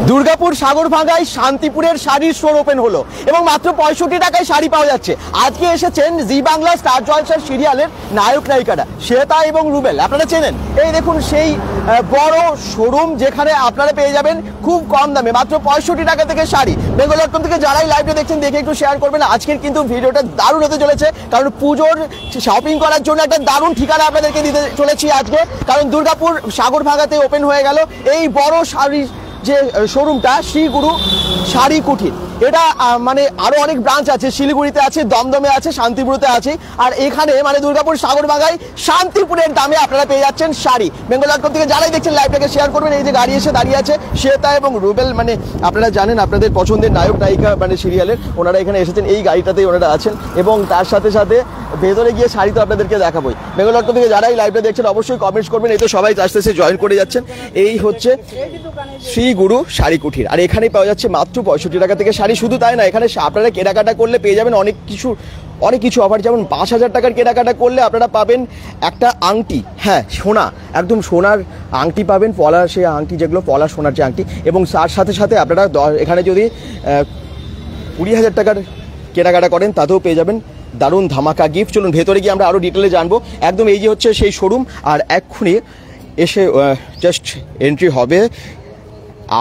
দুর্গাপুর সাগরভাঙ্গায় শান্তিপুরের শাড়ির store open হলো এবং মাত্র 65 টাকায় শাড়ি পাওয়া যাচ্ছে। আজকে এসেছেন জি বাংলা স্টার জলসার সিরিয়ালের নায়ক নায়িকারা শ্বেতা এবং রুবেল, আপনারা চেনেন। এই দেখুন সেই বড় শোরুম যেখানে আপনারা পেয়ে যাবেন খুব কম দামে মাত্র 65 টাকা থেকে শাড়ি। বেঙ্গল.com থেকে যারাই লাইভে দেখছেন দেখে একটু শেয়ার করবেন। আজকের কিন্তু ভিডিওটা দারুণ হতে চলেছে, কারণ পুজোর শপিং করার জন্য একটা দারুণ ঠিকানা আপনাদেরকে দিতে চলেছি আজকে। কারণ দুর্গাপুর সাগরভাঙ্গাতে ওপেন হয়ে গেল এই বড় শাড়ি যে শোরুমটা, শ্রীগুরু শাড়ি কুঠির। এটা মানে আরো অনেক ব্রাঞ্চ আছে, শিলিগুড়িতে আছে, দমদমে আছে, শান্তিপুরতে আছে। আর এখানে মানে দুর্গাপুর সাগরভাঙ্গায় শান্তিপুরের দামে আপনারা পেয়ে যাচ্ছেন শাড়ি। বেঙ্গল.com থেকে যারাই দেখছেন লাইভটাকে শেয়ার করবেন। এই যে গাড়ি এসে দাঁড়িয়ে আছে শ্বেতা এবং রুবেল, মানে আপনারা জানেন আপনাদের পছন্দের নায়ক নায়িকা মানে সিরিয়ালের, ওনারা এখানে এসেছেন, এই গাড়িটাতেই ওনারা আছেন। এবং তার সাথে সাথে ভেতরে গিয়ে শাড়ি তো আপনাদেরকে দেখাবোই। বেঙ্গল.com থেকে যারাই লাইভটা দেখছেন অবশ্যই কমেন্টস করবেন। এই তো সবাই আসতেছে জয়েন করে যাচ্ছেন। এই হচ্ছে শ্রীগুরু শাড়ি কুঠির, আর এখানেই পাওয়া যাচ্ছে মাত্র 65 টাকা থেকে শাড়ি। শুধু তাই না, এখানে আপনারা কেনাকাটা করলে পেয়ে যাবেন অনেক কিছু অফার। যেমন 5000 টাকার কেনাকাটা করলে আপনারা পাবেন একটা আংটি, হ্যাঁ সোনা, একদম সোনার আংটি পাবেন, পলা, সে আংটি যেগুলো পলা সোনার যে আংটি। এবং তার সাথে সাথে আপনারা এখানে যদি 20,000 টাকার কেনাকাটা করেন তাতেও পেয়ে যাবেন দারুণ ধামাকা গিফট। চলুন ভেতরে গিয়ে আমরা আরও ডিটেলে জানবো। একদম এই যে হচ্ছে সেই শোরুম, আর এক্ষুনি এসে জাস্ট এন্ট্রি হবে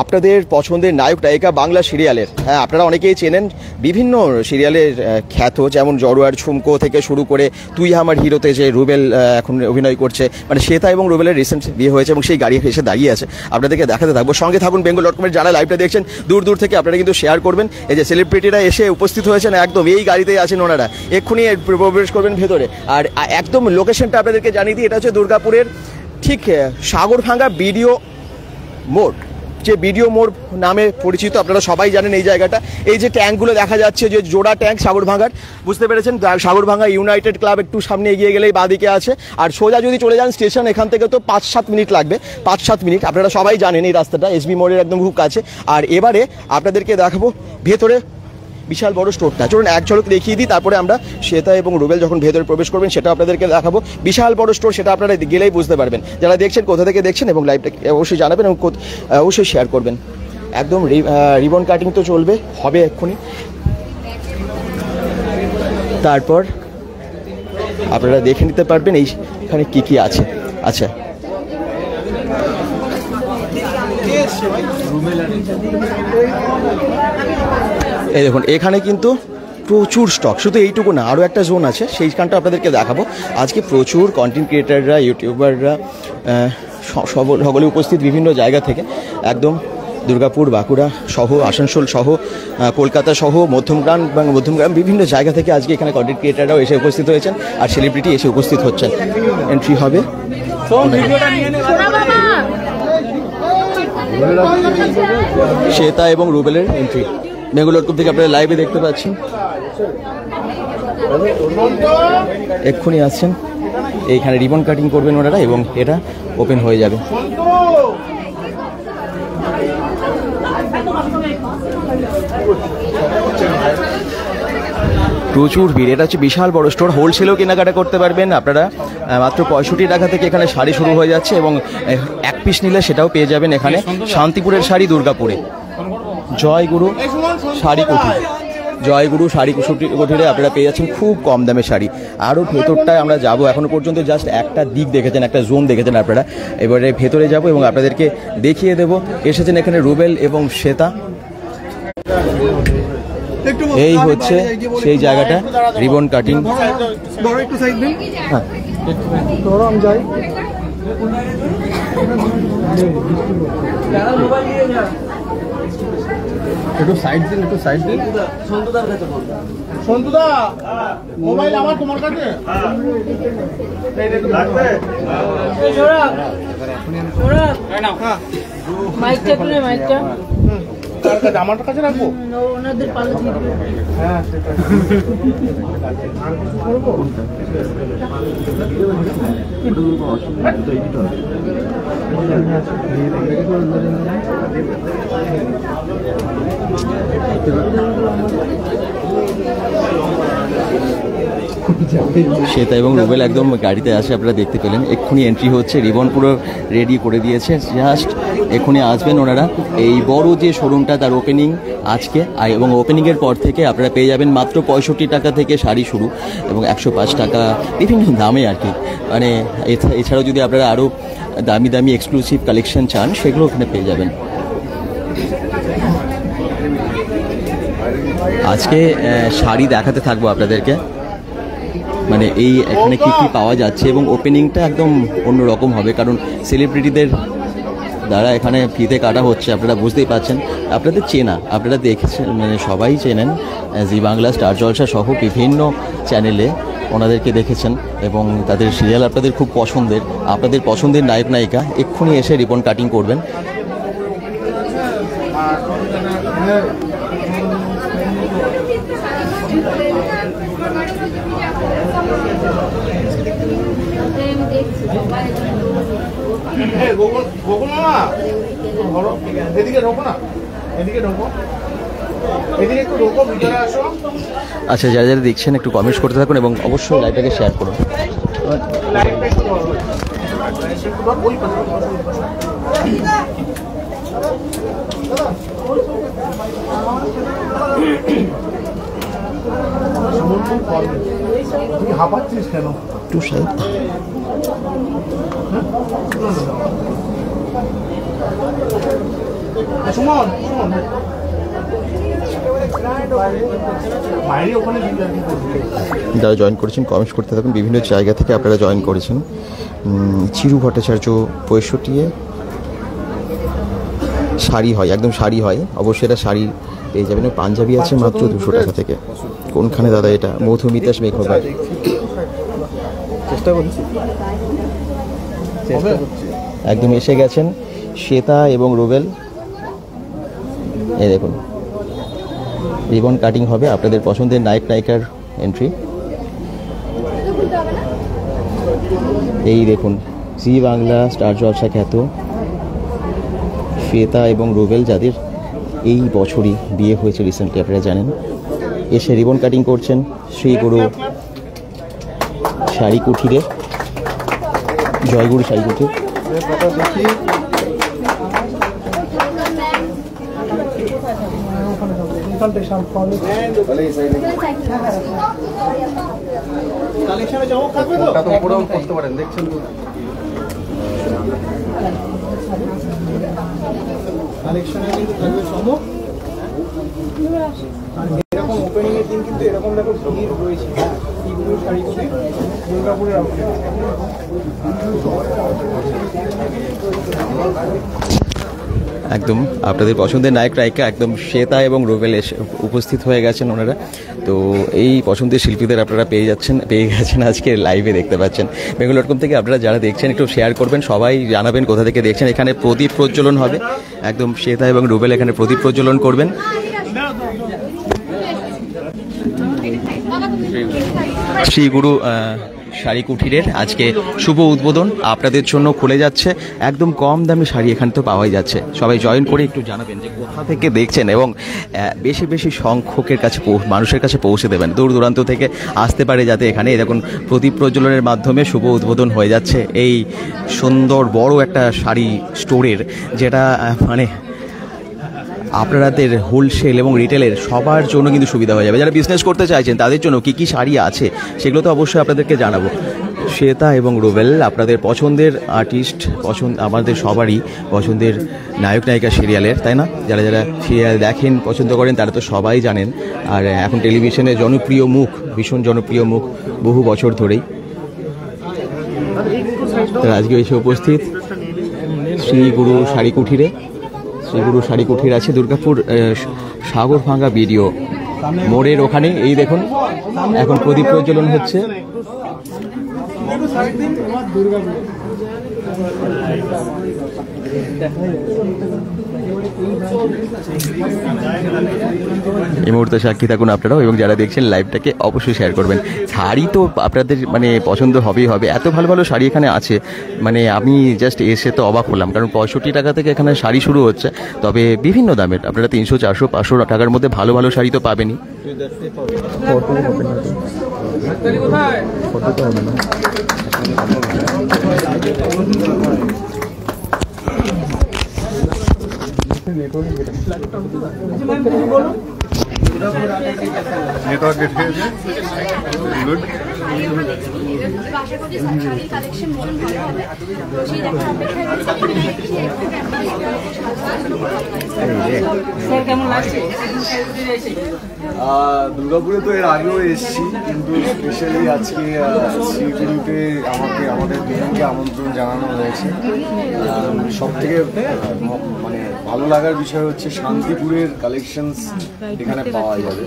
আপনাদের পছন্দের নায়ক নায়িকা বাংলা সিরিয়ালের। হ্যাঁ, আপনারা অনেকেই চেনেন বিভিন্ন সিরিয়ালের খ্যাত, যেমন জড়োয়ার ঝুমকো থেকে শুরু করে তুই আমার হিরোতে যে রুবেল এখন অভিনয় করছে, মানে শ্বেতা এবং রুবেলের রিসেন্ট বিয়ে হয়েছে এবং সেই গাড়ি এসে দাঁড়িয়ে আছে। আপনাদেরকে দেখাতে থাকবো, সঙ্গে থাকুন। বেঙ্গল.com-এর যারা লাইভটা দেখছেন দূর দূর থেকে আপনারা কিন্তু শেয়ার করবেন। এই যে সেলিব্রিটিরা এসে উপস্থিত হয়েছেন, একদম এই গাড়িতেই আছেন ওনারা, এক্ষুনি প্রবেশ করবেন ভেতরে। আর একদম লোকেশনটা আপনাদেরকে জানিয়ে দিই, এটা হচ্ছে দুর্গাপুরের ঠিক সাগরভাঙ্গা বিডিও মোড়, যে বিডিও মোড় নামে পরিচিত, আপনারা সবাই জানেন এই জায়গাটা। এই যে ট্যাঙ্কগুলো দেখা যাচ্ছে, যে জোড়া ট্যাঙ্ক সাগরভাঙ্গার, বুঝতে পেরেছেন। সাগরভাঙ্গা ইউনাইটেড ক্লাব একটু সামনে এগিয়ে গেলেই বাঁদিকে আছে। আর সোজা যদি চলে যান স্টেশন, এখান থেকে তো 5-7 মিনিট লাগবে, 5-7 মিনিট। আপনারা সবাই জানেন এই রাস্তাটা, এসবি মোড়ের একদম খুব কাছে। আর এবারে আপনাদেরকে দেখাবো ভেতরে বিশাল বড় স্টোরটা। চলুন এক ঝলক দেখিয়ে দিই, তারপরে আমরা শ্বেতা এবং রুবেল যখন ভেতরে প্রবেশ করবেন সেটা আপনাদেরকে দেখাবো। বিশাল বড় স্টোর, সেটা আপনারা গেলেই বুঝতে পারবেন। যারা দেখছেন কোথা থেকে দেখছেন এবং লাইভটা অবশ্যই জানাবেন এবং অবশ্যই শেয়ার করবেন। একদম রিবন কাটিং তো চলবে, হবে এক্ষুনি। তারপর আপনারা দেখে নিতে পারবেন এইখানে কি কি আছে। আচ্ছা, এই দেখুন এখানে কিন্তু প্রচুর স্টক, শুধু এইটুকু না, আরও একটা জোন আছে, সেইখানটা আপনাদেরকে দেখাবো। আজকে প্রচুর কন্টেন্ট ক্রিয়েটাররা, ইউটিউবাররা সকলে উপস্থিত বিভিন্ন জায়গা থেকে, একদম দুর্গাপুর, বাঁকুড়া সহ, আসানসোল সহ, কলকাতা সহ, মধ্যমগ্রাম বিভিন্ন জায়গা থেকে আজকে এখানে কন্টেন্ট ক্রিয়েটাররাও এসে উপস্থিত হয়েছেন, আর সেলিব্রিটি এসে উপস্থিত হচ্ছেন। এন্ট্রি হবে শ্বেতা এবং রুবেলের এন্ট্রি। বেঙ্গল.com থেকে আপনারা লাইভে দেখতে পাচ্ছেন, এক্ষুনি আসছেন। এইখানে রিবন কাটিং করবেন ওনারা এবং এটা ওপেন হয়ে যাবে। প্রচুর ভিড়, এটা হচ্ছে বিশাল বড় স্টোর, হোলসেলেও কেনাকাটা করতে পারবেন আপনারা। মাত্র 65 টাকা থেকে এখানে শাড়ি শুরু হয়ে যাচ্ছে এবং এক পিস নিলে সেটাও পেয়ে যাবেন এখানে। শান্তিপুরের শাড়ি দুর্গাপুরে, জয়গুরু শাড়ি কুঠির, জয়গুরু শাড়ি কুঠিরে আপনারা পেয়ে যাচ্ছেন খুব কম দামে শাড়ি। আরও ভেতরটায় আমরা যাব, এখনো পর্যন্ত জাস্ট একটা দিক দেখেছেন, একটা জোন দেখেছেন আপনারা। এবারে ভেতরে যাব এবং আপনাদেরকে দেখিয়ে দেব। এসেছেন এখানে রুবেল এবং শ্বেতা। এই হচ্ছে সেই জায়গাটা, রিবন কাটিং। হ্যাঁ, একটু সাইড দিন, একটু সাইড দিন। সন্তুদা, মোবাইল আমার তোমার কাছে আমার কাছে রাখবো, ওনাদের পালে দিয়ে দেবে। হ্যাঁ শ্বেতা এবং রুবেল একদম গাড়িতে আসে, আপনারা দেখতে পেলেন। এক্ষুনি এন্ট্রি হচ্ছে, রিবন পুরো রেডি করে দিয়েছে, জাস্ট এক্ষুনি আসবেন ওনারা। এই বড় যে শোরুমটা তার ওপেনিং আজকে, এবং ওপেনিংয়ের পর থেকে আপনারা পেয়ে যাবেন মাত্র 65 টাকা থেকে শাড়ি শুরু, এবং 105 টাকা বিভিন্ন দামে আর কি। মানে এছাড়াও যদি আপনারা আরও দামি দামি এক্সক্লুসিভ কালেকশন চান সেগুলো ওখানে পেয়ে যাবেন। আজকে শাড়ি দেখাতে থাকবো আপনাদেরকে, মানে এই এখানে কী কী পাওয়া যাচ্ছে, এবং ওপেনিংটা একদম অন্যরকম হবে, কারণ সেলিব্রিটিদের দ্বারা এখানে ফ্রিতে কাটা হচ্ছে, আপনারা বুঝতেই পারছেন। আপনাদের চেনা, আপনারা দেখেছেন, মানে সবাই চেনেন, জি বাংলা, স্টার জলসা সহ বিভিন্ন চ্যানেলে ওনাদেরকে দেখেছেন, এবং তাদের সিরিয়াল আপনাদের খুব পছন্দের। আপনাদের পছন্দের নায়ক নায়িকা এক্ষুনি এসে রিবন কাটিং করবেন। আচ্ছা, যারা যারা দেখছেন একটু কমেন্টস করতে থাকুন, এবং অবশ্যই লাইভটাকে শেয়ার করুন। হাঁপাচ্ছিস কেন? একটু সাইড যারা জয়েন করেছেন কমেন্টস করতে থাকুন, বিভিন্ন জায়গা থেকে আপনারা জয়েন করেছেন। চিরু ভট্টাচার্য 65 শাড়ি হয়, একদম শাড়ি হয়, অবশ্যই এটা শাড়ি পেয়ে যাবেন। পাঞ্জাবি আছে মাত্র 200 টাকা থেকে। কোনখানে দাদা এটা? মধুমিতাস মেকওভার। চেষ্টা করছি, একদম এসে গেছেন শ্বেতা এবং রুবেল। এই দেখুন, রিবন কাটিং হবে, আপনাদের পছন্দের নায়ক নায়িকার এন্ট্রি। এই দেখুন, জি বাংলা, স্টার জলসা খ্যাত শ্বেতা এবং রুবেল, যাদের এই বছরই বিয়ে হয়েছে রিসেন্টলি, আপনারা জানেন, এসে রিবন কাটিং করছেন শ্রীগুরু শাড়ি কুঠিরে, জয়গুরু শাড়ি কুঠির। করতে পারেন, দেখছেন তো কালেকশনে কিন্তু থাকবে চমক। এরকম ওপেনিং এর দিন কিন্তু এরকম দেখো ভিড় রয়েছে। এইগুলো শাড়ি করে দুর্গাপুরের একদম আপনাদের পছন্দের নায়ক নায়িকা একদম শ্বেতা এবং রুবেল এসে উপস্থিত হয়ে গেছেন ওনারা। তো এই পছন্দের শিল্পীদের আপনারা পেয়ে গেছেন আজকে লাইভে দেখতে পাচ্ছেন। বেঙ্গল.com থেকে আপনারা যারা দেখছেন একটু শেয়ার করবেন, সবাই জানাবেন কোথা থেকে দেখছেন। এখানে প্রদীপ প্রজ্বলন হবে, একদম শ্বেতা এবং রুবেল এখানে প্রদীপ প্রজ্বলন করবেন। শ্রীগুরু শাড়ি কুঠিরের আজকে শুভ উদ্বোধন আপনাদের জন্য খুলে যাচ্ছে। একদম কম দামি শাড়ি এখানে তো পাওয়াই যাচ্ছে। সবাই জয়েন করে একটু জানাবেন যে কোথা থেকে দেখছেন, এবং বেশি বেশি সংখ্যকের কাছে মানুষের কাছে পৌঁছে দেবেন, দূর দূরান্ত থেকে আসতে পারে যাতে এখানে। দেখুন, প্রদীপ প্রজ্বলনের মাধ্যমে শুভ উদ্বোধন হয়ে যাচ্ছে এই সুন্দর বড় একটা শাড়ি স্টোরের, যেটা মানে আপনাদের হোলসেল এবং রিটেলের সবার জন্য কিন্তু সুবিধা হয়ে যাবে। যারা বিজনেস করতে চাইছেন তাদের জন্য কী কী শাড়ি আছে সেগুলো তো অবশ্যই আপনাদেরকে জানাবো। শ্বেতা এবং রুবেল আপনাদের পছন্দের আর্টিস্ট, আমাদের সবারই পছন্দের নায়ক নায়িকা সিরিয়ালের, তাই না? যারা যারা সিরিয়াল দেখেন, পছন্দ করেন, তারা তো সবাই জানেন। আর এখন টেলিভিশনে জনপ্রিয় মুখ, ভীষণ জনপ্রিয় মুখ বহু বছর ধরেই। আজকে এসে উপস্থিত শ্রীগুরু শাড়ি কুঠিরে। শ্রীগুরু শাড়ি কুঠির আছে দুর্গাপুর সাগরভাঙ্গা ভিডিও মোড়ের ওখানে। এই দেখুন, এখন প্রদীপ প্রজ্বলন হচ্ছে। এই মুহূর্তে সাক্ষী থাকুন আপনারাও, এবং যারা দেখছেন লাইভটাকে অবশ্যই শেয়ার করবেন। শাড়ি তো আপনাদের মানে পছন্দ হবেই হবে, এত ভালো ভালো শাড়ি এখানে আছে, মানে আমি জাস্ট এসে তো অবাক হলাম। কারণ 65 টাকা থেকে এখানে শাড়ি শুরু হচ্ছে, তবে বিভিন্ন দামের। আপনারা 300, 400, 500 টাকার মধ্যে ভালো ভালো শাড়ি তো পাবেনই। নেটওয়ার্ক গেট হয়েছে গুড। আশা করি শাড়ির কালেকশন ভীষণ ভালো হবে, তো সেই দেখার অপেক্ষায় রয়েছে। কেমন লাগছে? দুর্গাপুরে তো এর আগেও এসেছি, কিন্তু স্পেশালি আজকে শ্রীগুরুতে আমাদের দুজনকে আমন্ত্রণ জানানো হয়েছে। সব থেকে মানে ভালো লাগার বিষয় হচ্ছে শান্তিপুরের কালেকশনস এখানে পাওয়া যাবে,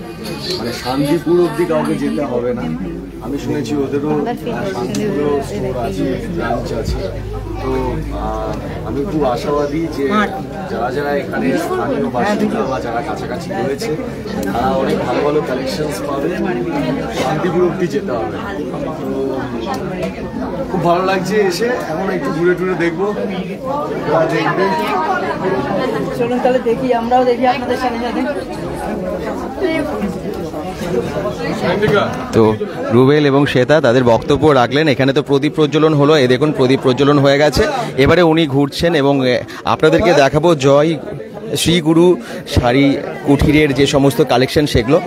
মানে শান্তিপুর অবধি কাউকে যেতে হবে না। আমি শুনেছি ওদেরও শান্তিপুরও স্টোর আছে, ব্রাঞ্চ আছে। তো আমি খুব আশাবাদী যে যারা যারা এখানে স্থানীয় বাসিন্দা বা যারা কাছাকাছি রয়েছে তারা অনেক ভালো ভালো কালেকশনস পাবে, শান্তিপুর অবধি যেতে হবে। তো খুব ভালো লাগছে এসে, এখন একটু ঘুরে টুরে দেখবো, দেখবে। চলুন তাহলে দেখি, আমরাও দেখি আপনাদের সাথে সাথে। তো রুবেল এবং শ্বেতা তাদের বক্তব্য রাখলেন। এখানে তো প্রদীপ প্রজ্বলন হলো, এ দেখুন প্রদীপ প্রজ্বলন হয়ে গেছে। এবারে উনি ঘুরছেন এবং আপনাদেরকে দেখাবো জয় শ্রীগুরু শাড়ি কুঠিরের যে সমস্ত কালেকশন সেগুলো।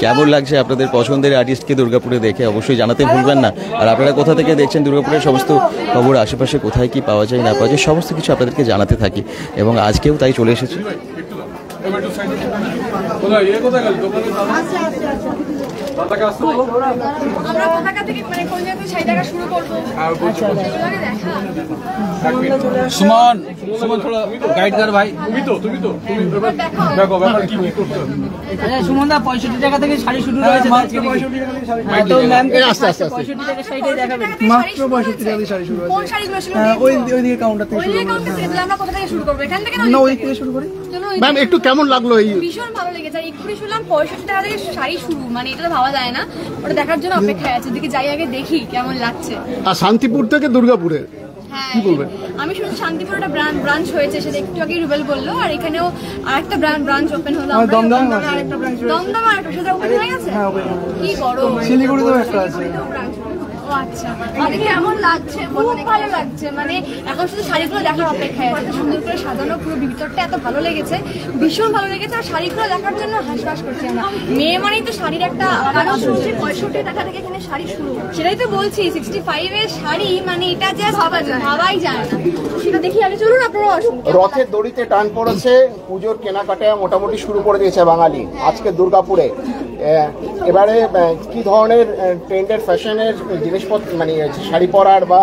কেমন লাগছে আপনাদের পছন্দের আর্টিস্টকে দুর্গাপুরে দেখে অবশ্যই জানাতে ভুলবেন না। আর আপনারা কোথা থেকে দেখছেন দুর্গাপুরের সমস্ত খবর, আশেপাশে কোথায় কি পাওয়া যায় না পাওয়া যায় সমস্ত কিছু আপনাদেরকে জানাতে থাকি, এবং আজকেও তাই চলে এসেছি। আমরা পতাকা থেকে মানে কলকাতা থেকে শাড়ি দেখা শুরু করবো। সুমন সুমন थोड़ा गाइड कर भाई। তুমি তো দেখো ব্যাপার কি কি করতে হবে। আচ্ছা সুমনদা 65 টাকা থেকে শাড়ি শুরু হয়েছে, মাত্র 65 টাকা থেকে শাড়ি। তো ম্যাম আস্তে আস্তে 65 টাকা শাড়িটাই দেখাবেন। মাত্র 65 টাকা দিয়ে শাড়ি শুরু হয়েছে। কোন শাড়িগুলো ছিল? ওইদিকে কাউন্টার থেকে শুরু কাউন্টার থেকে আমরা কোথা থেকে শুরু করবো? এখান থেকে না, ওই থেকে শুরু করি। ম্যাম একটু কেমন লাগলো এই? ভীষণ ভালো লেগেছে। আর একটু শুনলাম 65 টাকা থেকে শাড়ি শুরু, মানে এটা তো ভাবা যায় না। ওটা দেখার জন্য অপেক্ষায় আছে, ওদিকে যাই আগে দেখি কেমন লাগছে। আর শান্তিপুর থেকে দুর্গাপুরে হ্যাঁ, কি বলবেন? আমি শুনছি শান্তিপুর একটা ব্রাঞ্চ হয়েছে, সেটা একটু আগে রুবেল বললো। আর এখানেও আরেকটা ব্রাঞ্চ ওপেন হলো। দমদমে আরেকটা ব্রাঞ্চ, দমদমে আরেকটা, সেটা ওপেন হয়ে গেছে। কি গরম! শিলিগুড়িতেও একটা আছে। শিলিগুড়িতেও branch। ও আচ্ছা, মানে কেমন লাগছে? খুব ভালো লাগছে। মানে এখন শুধু শাড়িগুলো দেখার অপেক্ষায় আছে। সুন্দর করে সাজানো, পুরো ভিতরটা এত ভালো লেগেছে, ভীষণ ভালো লেগেছে। আর শাড়িগুলো দেখার জন্য হাসপাস করছি আমরা। মেয়ে মানেই তো শাড়ির একটা, কারণ শুনছি 65 টাকা থেকে এখানে শাড়ি শুরু। সেটাই তো বলছি, 65 এর শাড়ি মানে এটা যে ভাবাই যায় না। সেটা দেখি আগে, চলুন আপনারা আসুন। রথের দড়িতে টান পড়েছে, পুজোর কেনাকাটা মোটামুটি শুরু করে দিয়েছে বাঙালি আজকে দুর্গাপুরে। এবারে কি ধরনের ট্রেন্ডের ফ্যাশনের জিনিসপত্র মানে শাড়ি পরার বা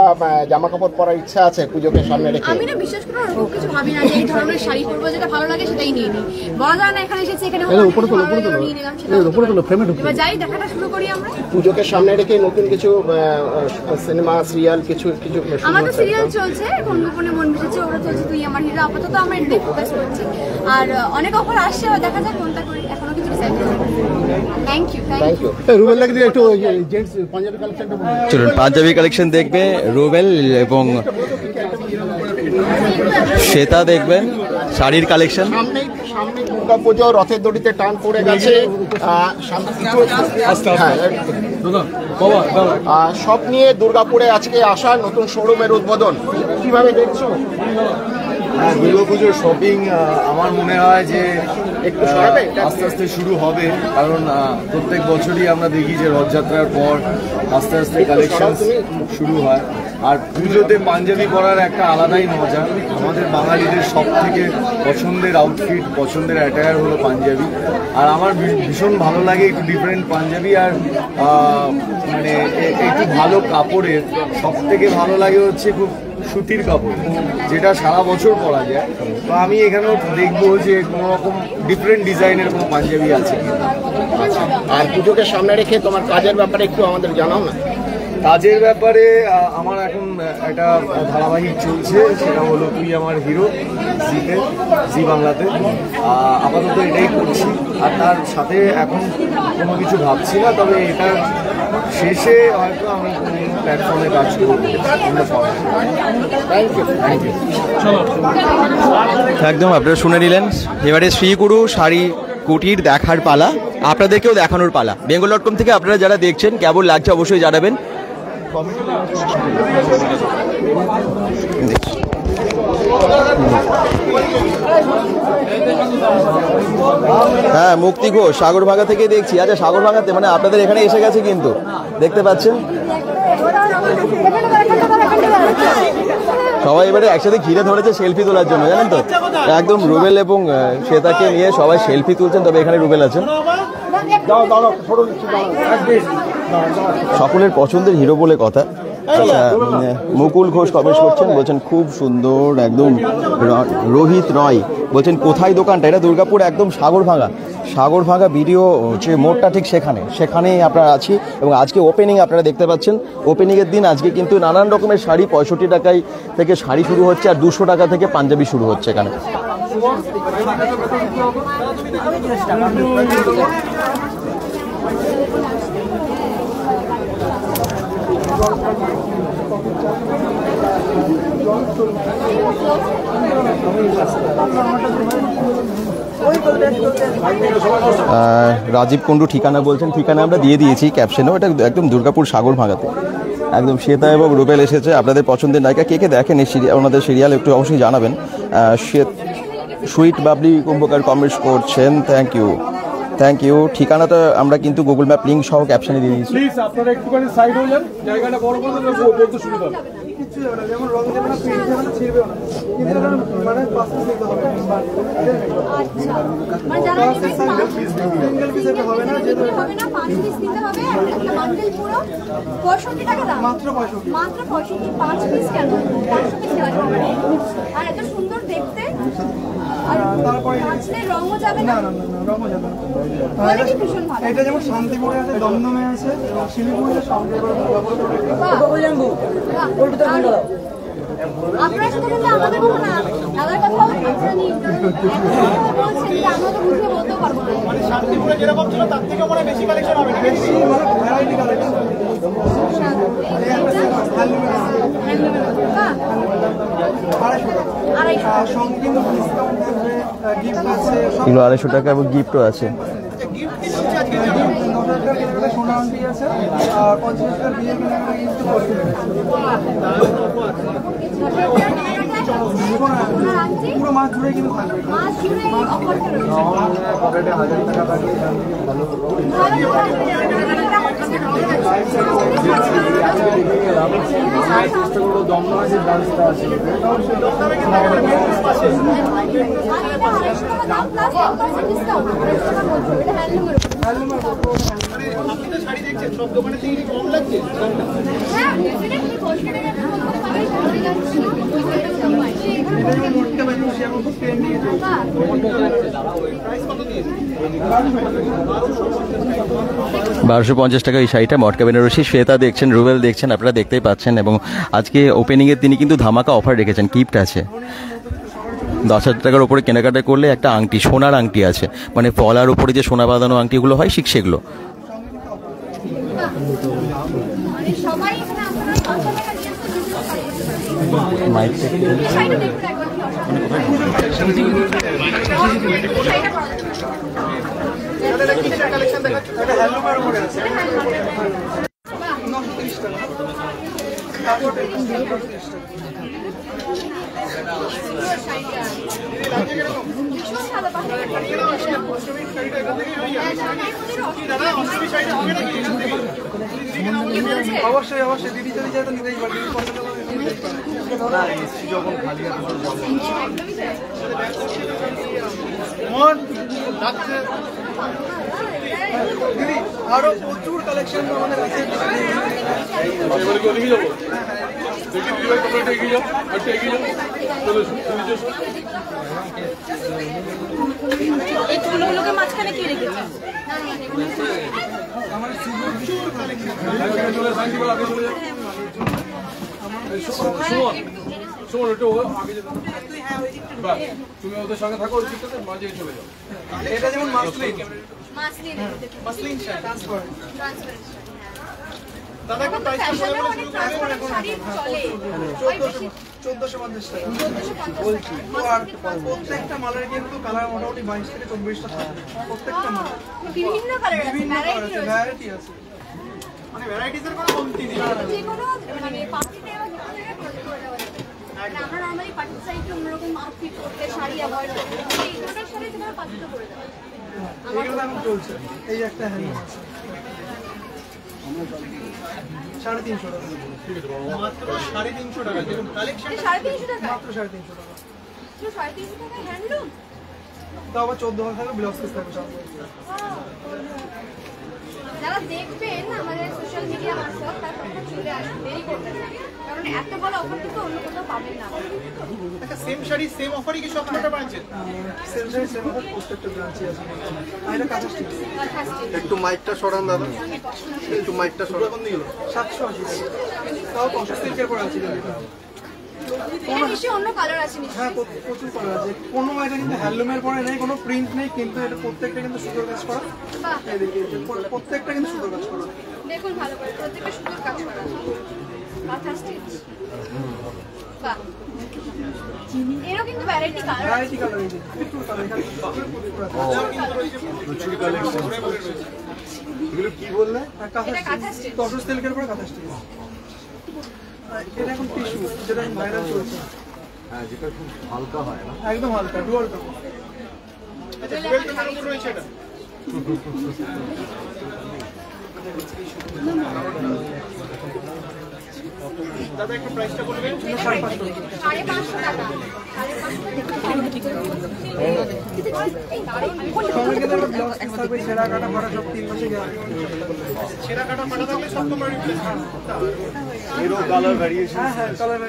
জামা কাপড় পরার ইচ্ছা আছে পুজোকে সামনে রেখে? আমি না বিশেষ করে ওরকম কিছু ভাবি না যে এই ধরনের শাড়ি পরবো, যেটা ভালো লাগে সেটাই নিয়ে নিই। বলা যায় না এখানে এসেছি, এখানে উপরে তোলো, উপরে তোলো। নিয়ে নিলাম, উপরে তোলো, ফ্রেমে ঢুকো। এবার যাই দেখাটা শুরু করি আমরা। পুজোকে সামনে রেখে নতুন কিছু সিনেমা সিরিয়াল কিছু কিছু আমাদের সিরিয়াল চলছে, কোন গোপনে মন মিশেছে, ওরা চলছে তুই আমার হিরো। আপাতত আমরা এটাই ফোকাস করছি। আর অনেক অফার আসছে, দেখা যাক কোনটা করি, এখনো কিছু ডিসাইড করিনি। Thank you. রুবেল লাগি একটু জেন্টস পাঞ্জাবি কালেকশনটা বলুন। চলুন পাঞ্জাবি কালেকশন দেখবে রুবেল এবং শ্বেতা দেখবেন শাড়ির কালেকশন। সামনে দুর্গাপুজো, রথের দড়িতে টান পড়ে গেছে। সব নিয়ে দুর্গাপুরে আজকে আসা নতুন শোরুমের উদ্বোধন, কিভাবে দেখছো? দুর্গাপুজোর শপিং আমার মনে হয় যে একটু আস্তে আস্তে শুরু হবে, কারণ প্রত্যেক বছরই আমরা দেখি যে রথযাত্রার পর আস্তে আস্তে কালেকশন শুরু হয়। আর পুজোতে পাঞ্জাবি পরার একটা আলাদাই মজা। আমাদের বাঙালিদের সব থেকে পছন্দের আউটফিট, পছন্দের অ্যাটায়ার হলো পাঞ্জাবি। আর আমার ভীষণ ভালো লাগে একটু ডিফারেন্ট পাঞ্জাবি। আর মানে একটু ভালো কাপড়ের সব থেকে ভালো লাগে হচ্ছে খুব সুতির কাপড়, যেটা সারা বছর পরা যায়। তো আমি এখানেও দেখবো যে কোনো রকম ডিফারেন্ট ডিজাইনের কোনো পাঞ্জাবি আছে। আর পুজোকে সামনে রেখে তোমার কাজের ব্যাপারে একটু আমাদের জানাও না। কাজের ব্যাপারে আমার এখন একটা ধারাবাহিক চলছে, সেটা হলো তুই আমার হিরো, জি বাংলাতে। আপাতত এটাই করছি, আর তার সাথে এখন কোনো কিছু ভাবছি না, তবে এটার শেষে হয়তো আমি কোনো প্ল্যাটফর্মে কাজ করবো। একদম আপনারা শুনে নিলেন। এবারে শ্রীগুরু শাড়ি কুটির দেখার পালা, আপনাদেরকেও দেখানোর পালা। bengal.com থেকে আপনারা যারা দেখছেন কেমন লাগছে অবশ্যই জানাবেন। হ্যাঁ, মুক্তি ঘোষ সাগরভাঙা থেকে দেখছি। আচ্ছা, সাগরভাঙাতে মানে আপনাদের এখানে এসে গেছে, কিন্তু দেখতে পাচ্ছেন সবাই এবারে একসাথে ঘিরে ধরেছে সেলফি তোলার জন্য, জানেন তো। একদম রুবেল এবং শ্বেতাকে নিয়ে সবাই সেলফি তুলছেন, তবে এখানে রুবেল আছেন। সকলের পছন্দের হিরো বলে কথা। আচ্ছা, মুকুল ঘোষ কমেন্ট করছেন, বলছেন খুব সুন্দর একদম। রোহিত রয় বলছেন কোথায় দোকানটা? এটা দুর্গাপুর একদম সাগরভাঙা ভিডিও যে মোড়টা ঠিক সেখানেই আপনারা আছি। এবং আজকে ওপেনিং আপনারা দেখতে পাচ্ছেন। ওপেনিংয়ের দিন আজকে কিন্তু নানান রকমের শাড়ি 65 টাকায় থেকে শাড়ি শুরু হচ্ছে, আর 200 টাকা থেকে পাঞ্জাবি শুরু হচ্ছে এখানে। রাজীব কুণ্ডু ঠিকানা বলছেন, ঠিকানা আমরা দিয়ে দিয়েছি ক্যাপশনেও। এটা একদম দুর্গাপুর সাগরভাঙাতে একদম। শ্বেতা এবং রুবেল এসেছে। আপনাদের পছন্দের নায়িকা কে কে দেখেন ওনাদের সিরিয়াল একটু অবশ্যই জানাবেন। সুইট বাবলি কুম্ভকার কমেন্টস করছেন, থ্যাংক ইউ। ঠিকানাটা আমরা কিন্তু গুগল ম্যাপ লিঙ্ক সহ ক্যাপশনে দিয়ে দিয়েছি। প্লিজ আপনারা একটুখানি সাইড হয়ে যান, জায়গাটা বড় করে বলতে সুবিধা হবে। কিচ্ছু যাবে না, যেমন রং দেবে না, পেন্ট দেবে না, ছিঁড়বেও না, কিন্তু মানে পাঁচটা দিতে হবে। মানে যারা সিঙ্গেল পিস এটা হবে না, যেহেতু হবে না 5 পিস নিতে হবে, আর একটা বান্ডেল পুরো 65 টাকা দাম। মাত্র 65 5 পিস কেন? 500 পিস দেওয়া যাবে। আর এত সুন্দর দেখতে, আর তারপরে আসলে রঙও যাবে না। রঙও যাবে না। কোয়ালিটি ভীষণ ভালো। এটা যেমন শান্তিপুরে আছে, দমদমে আছে, শিলিগুড়িতে, শান্তিপুরে, আপনারা শুধু বললে আমাদের কথা না, দাদার কথাও আপনারা নিন। বলছেন যে আমরা তো বুঝে বলতেও পারবো না। মানে শান্তিপুরে যেরকম ছিল তার থেকে মনে বেশি কালেকশন হবে না? বেশি মানে ভ্যারাইটি কালেকশন। সঙ্গে কিন্তু ডিসকাউন্ট থাকবে, গিফট আছে, এগুলো 250 টাকা এবং গিফটও আছে। সোনা আংটি আছে, আর 50 টাকার বিয়ের কেনাকাটা কিন্তু পুরো মাছ জুড়ে কিন্তু থাকবে। মাছ জুড়ে অফারটা রয়েছে। পকেটে 1000 টাকা থাকে, চেষ্টা করবো দমদমে যে ব্রাঞ্চটা আছে $1250 টাকা এই শাড়িটা। মটকা বেনারসি। শ্বেতা দেখছেন, রুবেল দেখছেন, আপনারা দেখতেই পাচ্ছেন। এবং আজকে ওপেনিংয়ের তিনি কিন্তু ধামাকা অফার রেখেছেন, গিফট আছে। 10,000 টাকার উপরে কেনাকাটা করলে একটা আংটি, সোনার আংটি আছে, মানে পলার উপরে যে সোনা বাঁধানো আংটিগুলো হয় ঠিক সেগুলো। অবশ্যই অবশ্যই দিদি যদি যায় তো নিতেই পারবে। যখন খালি দিদি আরো প্রচুর কালেকশন আমাদের আছে। দেখি দিদি ভাই তোমরা একটু এগিয়ে যাও, একটু এগিয়ে যাও, চলে এসো, দিদি এসো। এই ফুলগুলোকে মাঝখানে কি রেখেছে? চলে এসো, আন্টি বলো, আগে চলে যাও। সুমন একটু আগে যেতে। বাহ, তুমি ওদের সঙ্গে থাকো, ওই দিকটাতে মাঝে চলে যাও। এটা যেমন muslin muslin sari transparent transparent. দাদা একটু প্রাইসটা বলে বলে শুরু করে এখন শাড়ি চলে 1450 টাকা 1450 বলছি আর প্রত্যেকটা মালের কিন্তু কালার মোটামুটি 22 থেকে 24টা থাকে প্রত্যেকটা মাল বিভিন্ন কালার আছে, বিভিন্ন কালার আছে ভ্যারাইটি রয়েছে। ভ্যারাইটি আছে মানে ভ্যারাইটিসের কোনো কমতি নেই যে কোনো মানে পার্টিতে বা যে কোনো জায়গায় পড়তে করে দেওয়া যাবে। মানে আমরা নর্মালি পার্টির সাইডে অন্যরকম আউটফিট করতে শাড়ি অ্যাভয়েড করি, এই ধরনের শাড়ি তোমরা পার্টিতে করে দেওয়া যাবে। এগুলো এখন চলছে এই একটা হ্যান্ড আছে 350 টাকা মাত্র 350 টাকা দেখুন কালেকশন এটা 350 টাকা, মাত্র 350 টাকা তো 350 টাকা হ্যান্ডলুম। তাও আবার 14,000 টাকা ব্লাউজ পিস থাকবে সাথে যারা দেখবেন আমাদের সোশ্যাল মিডিয়া মারফত তার ফটোটা চলে আসবে, দেরি করবেন না, কারণ এত ভালো অফার কিন্তু অন্য কোথাও পাবেন না। একটা সেম শাড়ি সেম অফারই কি সব কটা ব্রাঞ্চে সেম শাড়ি সেম অফার প্রত্যেকটা ব্রাঞ্চে আছে আর এটা কাঁচা স্টিচ একটু মাইকটা সরান দাদা, একটু মাইকটা সরান। 780 টাকা তাও কষ্ট সিল্কের পরে আছে এটা এটা নিশ্চয়ই অন্য কালার আছে নিশ্চয়ই। হ্যাঁ প্রচুর কালার আছে কোনো এটা কিন্তু হ্যান্ডলুমের পরে নেই কোনো প্রিন্ট নেই কিন্তু এটা প্রত্যেকটা কিন্তু সুন্দর কাজ করা বাহ, এই দেখি প্রত্যেকটা কিন্তু সুন্দর কাজ করা দেখুন ভালো করে প্রত্যেকটা সুন্দর কাজ করা কাঁথা স্টিচ। বাহ, এরও কিন্তু ভ্যারাইটি কালার আছে। ভ্যারাইটি কালার এই প্রচুর কালার এখানে প্রচুর কালেকশন। এগুলো কি বললে? এটা কাঁথা স্টিচ। কষ্ট সিল্কের পরে কাঁথা স্টিচ এটা এখন টিস্যু যেটা ভাইরাল চলছে হ্যাঁ, যেটা খুব হালকা হয় না? একদম হালকা ডুয়াল টোন আচ্ছা ডুয়াল টোনের উপর রয়েছে এটা দাদা একটু প্রাইসটা বলবেন 550 550 টাকা 550 সঙ্গে কিন্তু একটা ব্লাউজ পিস থাকবে ছেঁড়া কাটা ফাটা সব 3 মাসে গ্যারান্টি ছেঁড়া কাটা ফাটা থাকলে সব তোমরা রিপ্লেস এরও কালার ভ্যারিয়েশন। হ্যাঁ হ্যাঁ কালার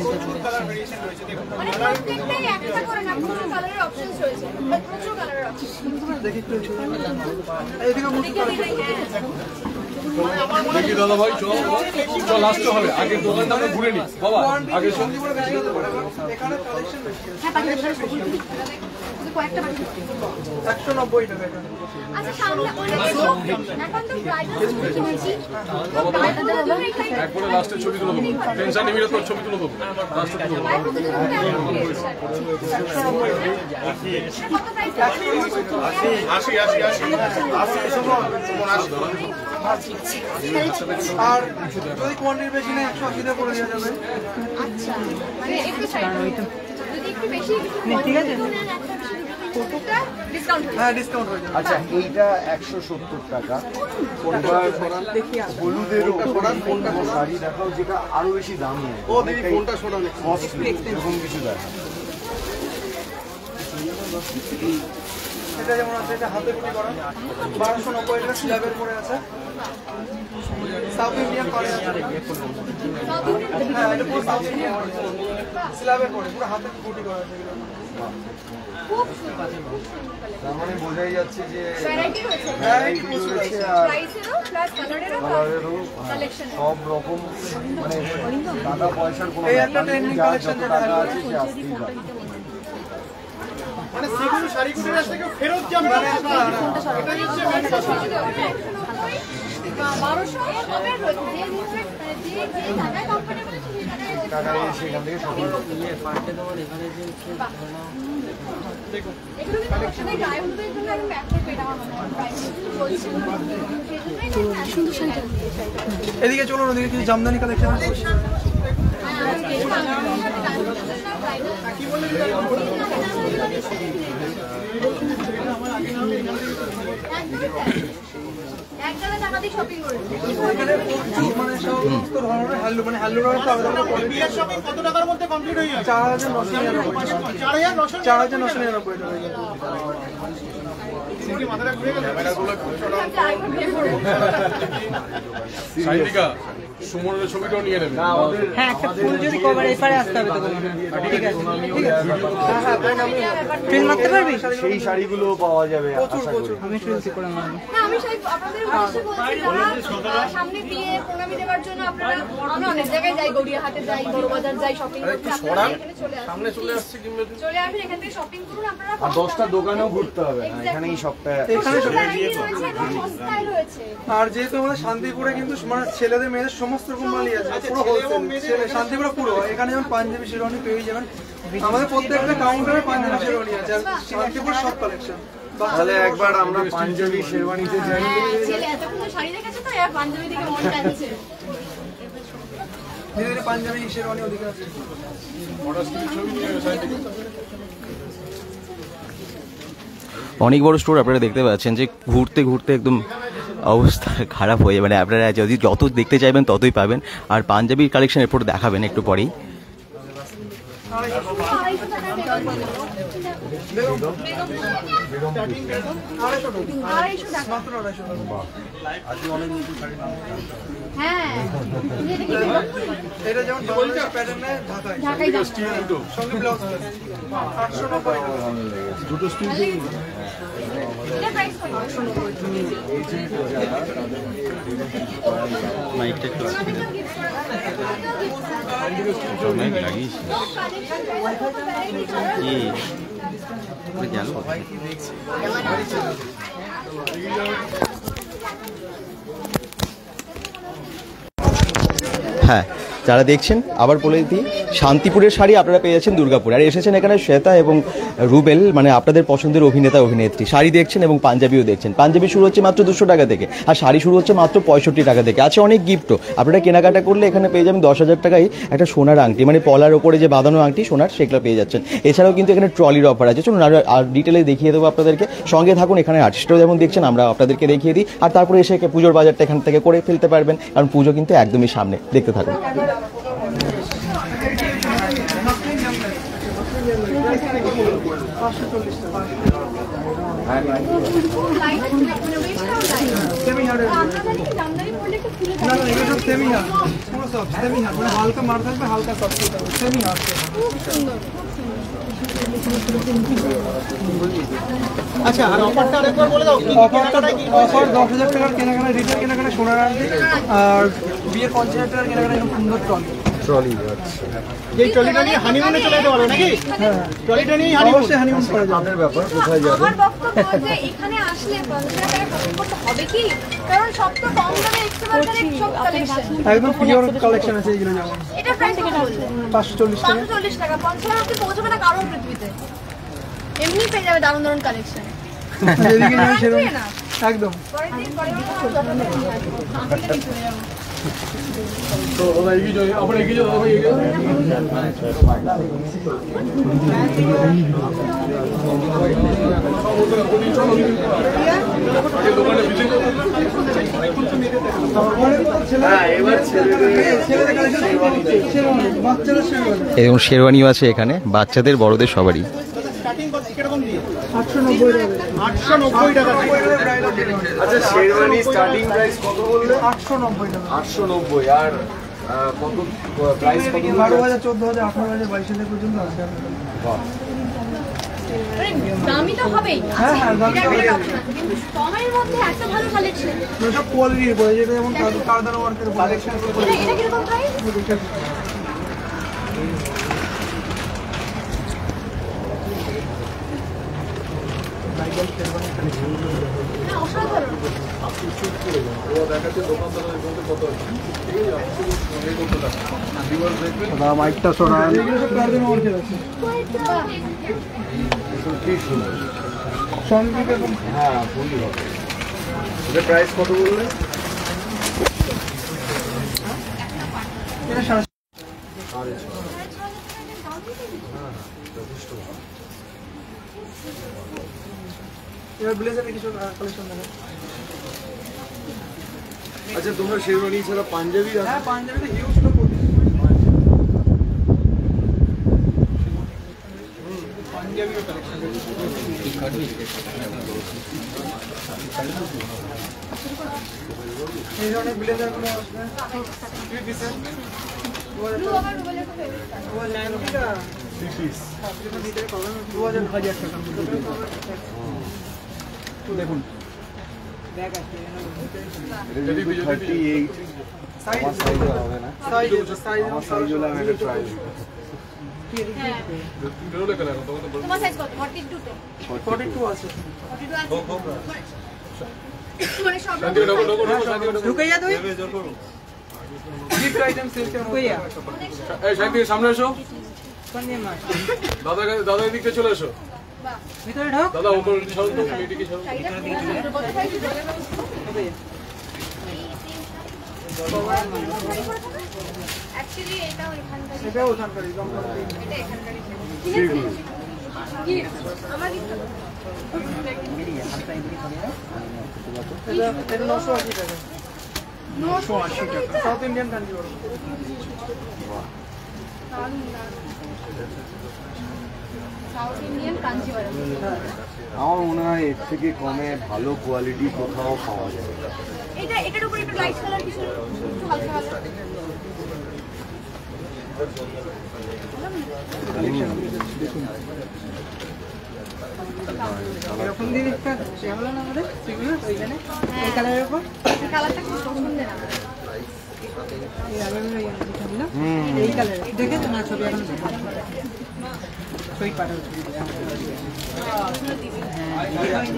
প্রচুর কালার ভ্যারিয়েশন রয়েছে দেখুন মানে প্রত্যেকটাই একটা করে না, প্রচুর কালারের অপশনস রয়েছে, প্রচুর কালারের অপশন। দেখি একটু এইদিকে মুখ দেখি দাদা ভাই, চল চল আসতে হবে, আগে দোকানটা আমরা ঘুরে নিই বাবা, আগে চল। এখানে কালেকশন বেশি আছে হ্যাঁ পাঠিয়ে কয়েকটা পাঠিয়ে 190 টাকা এখানে আচ্ছা সামনে এখন তো ব্রাইডাল কিনেছি, ব্রাইডাল জন্য এখানে একবারে লাস্টে ছবি তুলে দেবো, টেনশন নিবি না, তোর ছবি তুলে দেবো লাস্টে তুলে দেবো। কত প্রাইস আর যদি কোয়ান্টিটি বেশি নেই 180 টাকা করে দেওয়া যাবে আচ্ছা মানে একটু সাইড যদি একটু বেশি ঠিক আছে কতটা ডিসকাউন্ট হ্যাঁ ডিসকাউন্ট হয়ে যাবে আচ্ছা, এইটা 170 টাকা। হলুদের উপর কোনটা শাড়ি দেখাও যেটা আরো বেশি দামি, ও দিদি কোনটা শোনা কস্টলি এরকম কিছু দেখা। এটা যেমন আছে এটা হাতে বুটি করা 1290 টাকা স্ল্যাবের পরে আছে সাউথ ইন্ডিয়ান করে আছে হ্যাঁ এটা পুরো সাউথ ইন্ডিয়ান স্ল্যাবের পরে পুরো হাতে বুটি করা আছে খুব সুন্দর খুব সুন্দর তার মানে বোঝাই যাচ্ছে যে ভ্যারাইটি রয়েছে, ভ্যারাইটি প্রচুর আছে প্রাইসেরও প্লাস কালারেরও কালারেরও কালেকশন। সব রকম, মানে টাকা পয়সার কোনো এই ব্যাপার একটা নেই, ট্রেন্ডিং যার কালেকশন যত যেটা টাকা হলো আছে সে আসতেই পারে। মানে সেগুলো শাড়িগুলোর কাছ থেকে ফেরত যাবে না এটাই হচ্ছে মেন কথা 1200 কমে রয়েছে, যে জিনিসের যে টাকায় কোম্পানি বলেছে সেই টাকায় টাকা সেখান থেকে শপিং করতে দেখুন এগুলো কিন্তু আমাদের গায়ে হলুদের জন্য একদম ব্যাকফুট পেটা আমার মনে হয় প্রাইস বলছি সেই জন্যই সুন্দর সুন্দর এদিকে চলুন ওদিকে কিছু জামদানি কালেকশন আছে একদম টাকা দিয়ে শপিং করেছি এখানে প্রচুর মানে সমস্ত ধরনের হ্যান্ডলুম মানে হ্যান্ডলুমের একটা আলাদা আলাদা কোয়ালিটি বিয়ের শপিং কত টাকার মধ্যে কমপ্লিট হয়ে যাবে? 4999 টাকা 4999 4999 টাকা সুমনের ছবিটাও নিয়ে নেবে। হ্যাঁ, একটা ফুল যদি কভার এপারে আসতে হবে তো ঠিক আছে, ঠিক আছে। ফিল মারতে পারবি? সেই শাড়িগুলো পাওয়া যাবে আশা করি। আমি ফিলসি করে মারবো। না, আমি সেই আপনাদের উদ্দেশ্যে বলছি, যারা সামনে বিয়ে প্রণামী দেওয়ার জন্য আপনারা, আমরা অনেক জায়গায় যাই, গড়িয়াহাটে যাই, বড়বাজার যাই, শপিং করতে, আপনারা এখানে চলে আসুন, চলে আসুন, এখান থেকে শপিং করুন আপনারা। আর 10টা দোকানেও ঘুরতে হবে না, এখানেই সবটা সস্তায় রয়েছে। আর যেহেতু আমাদের শান্তিপুরে কিন্তু মানে ছেলেদের মেয়েদের সমস্ত রকম মালই আছে, পুরো হোলসেল শান্তিপুরে পুরো। এখানে যেমন পাঞ্জাবি শেরওয়ানি পেয়ে যাবেন, আমাদের প্রত্যেকটা কাউন্টারে পাঞ্জাবি শেরওয়ানি আছে, আর শান্তিপুর সব কালেকশন। তাহলে একবার আমরা পাঞ্জাবি শেরওয়ানিতে যাই। ছেলে এতক্ষণ শাড়ি দেখেছে তো, এবার পাঞ্জাবি দিকে মন টানছে। ধীরে ধীরে পাঞ্জাবি শেরওয়ানি ওদিকে আছে। অনেক বড় স্টোর, আপনারা দেখতে পাচ্ছেন যে ঘুরতে ঘুরতে একদম অবস্থা খারাপ হয়ে যাবে। মানে আপনারা যদি যত দেখতে চাইবেন ততই পাবেন। আর পাঞ্জাবির কালেকশন এরপর দেখাবেন একটু পরেই। হ্যাঁ, এটা যেমন প্যাটার্নে ঢাকায় সঙ্গে ব্লাউজ 890 দুটো স্টিল এটা প্রাইস কত? মাইকটা একটু অনেক লাগিস কি গেল। হ্যাঁ, যারা দেখছেন আবার বলে দিই, শান্তিপুরের শাড়ি আপনারা পেয়ে যাচ্ছেন দুর্গাপুর। আর এসেছেন এখানে শ্বেতা এবং রুবেল, মানে আপনাদের পছন্দের অভিনেতা অভিনেত্রী। শাড়ি দেখছেন এবং পাঞ্জাবিও দেখছেন। পাঞ্জাবি শুরু হচ্ছে মাত্র 200 টাকা থেকে, আর শাড়ি শুরু হচ্ছে মাত্র 65 টাকা থেকে। আছে অনেক গিফটও, আপনারা কেনাকাটা করলে এখানে পেয়ে যাবেন 10,000 টাকায় একটা সোনার আংটি, মানে পলার ওপরে যে বাঁধানো আংটি সোনার, সেগুলো পেয়ে যাচ্ছেন। এছাড়াও কিন্তু এখানে ট্রলির অফার আছে। চলুন আর ডিটেলে দেখিয়ে দেবো আপনাদেরকে, সঙ্গে থাকুন। এখানে আর্টিস্টও যেমন দেখছেন, আমরা আপনাদেরকে দেখিয়ে দিই। আর তারপরে এসে পুজোর বাজারটা এখান থেকে করে ফেলতে পারবেন, কারণ পুজো কিন্তু একদমই সামনে। দেখতে থাকুন। হালকা মার থাকবে, হালকা সফট থাকবে, সেমি হার্ড। আচ্ছা, আর অফারটা আরেকবার বলে দাও। অফার 10,000 টাকার কেনাকাটা, রিটেল কেনাকাটা সোনার আংটি, আর বিয়ের 50,000 টাকার কেনাকাটা এরকম সুন্দর ট্রলি। এই ট্রলিটা নিয়ে হানিমুনে চলে যেতে পারবে নাকি? হ্যাঁ, ট্রলিটা নিয়ে অবশ্যই হানিমুন করা যাবে। আপনার ব্যাপার, কোথায় যাবে? আমার বক্তব্য যে এখানে আসলে 50,000 টাকা খরচ করতে হবে কি? কারণ সব তো কম দামে এক্সট্রাভার্গানের সব কালেকশন, একদম পিওর কালেকশন আছে এইগুলো। যেমন এটা প্রাইস কত বলছেন? 540 টাকা। 540 টাকা। 50,000 অবধি পৌঁছবে না কারণ পৃথিবীতে। এমনি পেয়ে যাবে দারুণ দারুণ কালেকশন। যেদিকে যাবে সেরকম একদম। পরের দিন আমি চলে যাবো। তো ওরা এগিয়ে যাবে, আমরা এগিয়ে যাবো, আমরা এগিয়ে যাবো। এবং শেরওয়ানিও আছে এখানে, বাচ্চাদের বড়দের সবারই। 890 টাকা। আচ্ছা, শেরওয়ানি স্টার্টিং প্রাইস কত বললে? 890 টাকা। 890। আর কত প্রাইস কত? 12,000, 14,000, 18,000, 22,000 পর্যন্ত আছে। মানে দামি তো হবেই। হ্যাঁ, হ্যাঁ, দামি এটা হবে। একটা option আছে, কিন্তু কমের মধ্যে এত ভালো কালেকশন। সব কোয়ালিটির উপরে, যেটা যেমন কারদানা ওয়ার্কের কালেকশন। এটা কিরকম প্রাইস? না, অসাধারণ। মাইকটা সরান। এগুলো সব কারদানা ওয়ার্কের আছে। সঙ্গে এরকম। হ্যাঁ, ফুলই হবে। এটা প্রাইস কত বললে? এটা 7.5। এবার ব্লেজারের কিছু কালেকশন দেখাবো। আচ্ছা, তোমরা শেরওয়ানি ছাড়া পাঞ্জাবি আছে? হ্যাঁ, পাঞ্জাবিতে হিউজ তো করতে। পাঞ্জাবিও কালেকশন। এই ধরনের ব্লেজার গুলো আসবে 3 পিসের ব্লু আমার রুবেলের খুব ফেভারিট। 3 পিস ভিতরে পাবেন 2000 টাকা। দেখুন এটা যদি 38 আমার সাইজ হবে না সাইজ আমার সাইজ হলে আমি এটা ট্রাই হ্যাঁ তোমার সাইজ কত? 42 তে 42 আছে। 42 আছে মানে সব ঢুকে যা তুই গিফট আইটেম সিস্টেম ঢুকে যা এই শান্তি সামনে এসো কোন নিয়ে মাস দাদা এদিক থেকে চলে এসো ভিতরে ঢোক দাদা উপর সরো তো এদিকে সরো অ্যাকচুয়ালি এটা ওইখানকার এটা ওখানকারই দমদম এটা এখানকারই ঠিক আছে কি আমার কি এটা 980 টাকা। 980 টাকা সাউথ ইন্ডিয়ান কান্ট্রি ওর সাউথ ইন্ডিয়ান কাঞ্জিভারাম। আমার মনে হয় এর থেকে কমে ভালো কোয়ালিটি কোথাও পাওয়া যায় না। এটা এটার উপরে একটু লাইট কালার কিছু একটু হালকা হালকা এরকম জিনিসটা শ্যামলা না আমাদের সেগুলো ওইখানে এই কালারের উপর এই কালারটা খুব পছন্দের আমার। এই আলাদা শ্যামলা এই কালার দেখেছো না ছবি এখন ছবি পাঠাও আমি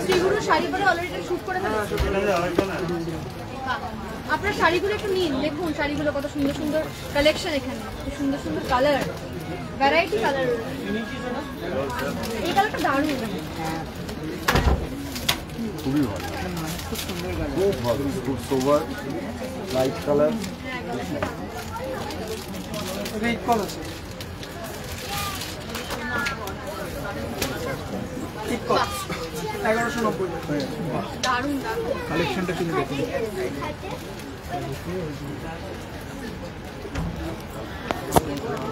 শ্রীগুরুর শাড়ি পরে অলরেডি শুট করে ফেলেছি। আপনার শাড়িগুলো একটু নিন, দেখুন শাড়িগুলো কত সুন্দর সুন্দর কালেকশন, এখানে কি সুন্দর সুন্দর কালার, ভ্যারাইটি কালার। এই কালারটা দারুণ। খুবই ভালো, খুব ভালো, খুব সোবার লাইট কালার। রেড কল আছে, ঠিক কল 1190 দারুণ দারুণ কালেকশনটা শুনে দেখুন।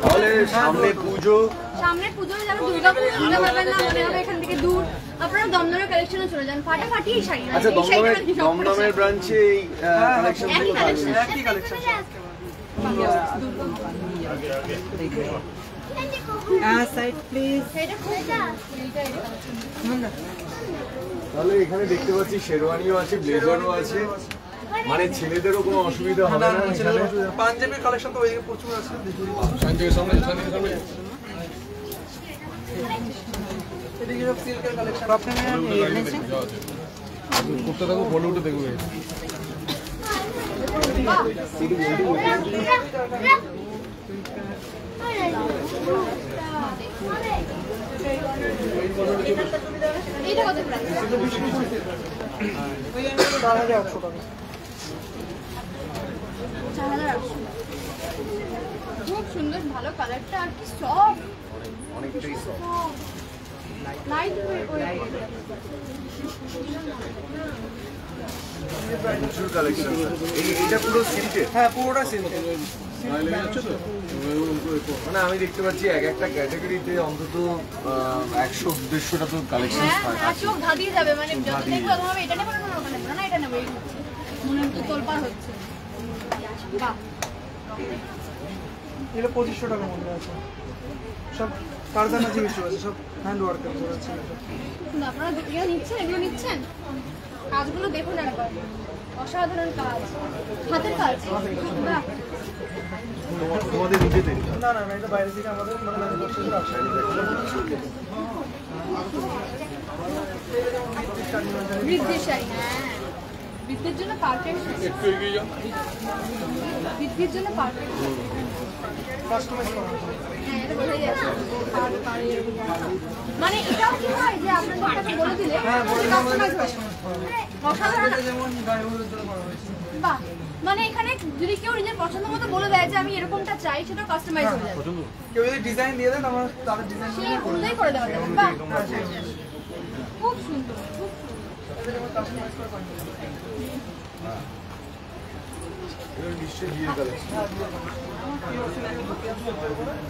তাহলে সামনে পুজো, সামনে পুজো যাবে, দুর্গাপুর পুজো পাবেন না মনে হবে এখান থেকে দূর, আপনারা দমদমের কালেকশনে চলে যান, ফাটাফাটি এই শাড়ি। আচ্ছা দমদমের ব্রাঞ্চে এই কালেকশন গুলো থাকবে। একই কালেকশন। Side please. এটা খুব তাহলে এখানে দেখতে পাচ্ছি শেরওয়ানিও আছে, ব্লেজারও আছে, মানে ছেলেদেরও কোনো অসুবিধা হবে না এখানে। পাঞ্জাবির কালেকশন তো ওইদিকে প্রচুর আছে। শান্তি সামনে এদিকে সব সিল্কের কালেকশন। আপনারা এনেছেন করতে থাকো, বলিউডে দেখবে। এটা কত প্রাইস? ওই আমি 4800 টাকা। 4800। খুব সুন্দর, ভালো কালারটা, আর কি সফট, অনেকটাই সফট। লাইট প্রচুর কালেকশন। এইটা পুরো সিল্কের, হ্যাঁ পুরোটা সিল্কের। মানে আমি দেখতে পাচ্ছি এক একটা ক্যাটাগরিতে অন্তত 100-150টা তো কালেকশন হ্যাঁ থাকে। আর চোখ ধাঁধিয়ে যাবে, মানে যত দেখবো তখন হবে এটা নেবো না ওখানে নেবো না, এটা নেবো, এই হচ্ছে মনে হচ্ছে তোলপাড় হচ্ছে। বাহ, এগুলো 2500 টাকার মধ্যে আছে। সব কারখানা জিনিস আছে, সব হ্যান্ড ওয়ার্কের উপর আছে। না আপনারা এগুলো নিচ্ছেন, এগুলো নিচ্ছেন, কাজগুলো দেখুন একবার, অসাধারণ কাজ, হাতের কাজ। বাহ, তোমাদের নিজেদের না না না, এটা বাইরে থেকে আমাদের মানে ম্যানুফ্যাকচার আসে। বৃদ্ধির শাড়ি, হ্যাঁ বৃদ্ধির জন্য পারফেক্ট, একটু এগিয়ে যাও। বৃদ্ধির জন্য পারফেক্ট। কাস্টমাইজ করা আছে। হ্যাঁ এটা বোঝা যাচ্ছে, মানে এটাও কি হয় যে আপনাদের কাছে বলে দিলে কাস্টমাইজ হয়? অসাধারণ। এটা যেমন গায়ে হলুদ জন্য করা হয়েছে। বাহ, মানে এখানে যদি কেউ নিজের পছন্দ মতো বলে দেয় যে আমি এরকমটা চাই, সেটা কাস্টমাইজ হয়ে যাবে, কেউ যদি ডিজাইন দিয়ে দেন আমরা তাদের ডিজাইন সেই অনুযায়ী করে দেওয়া যাবে। বাহ, খুব সুন্দর, খুব সুন্দর। নিশ্চয়ই বিয়ের কালেকশন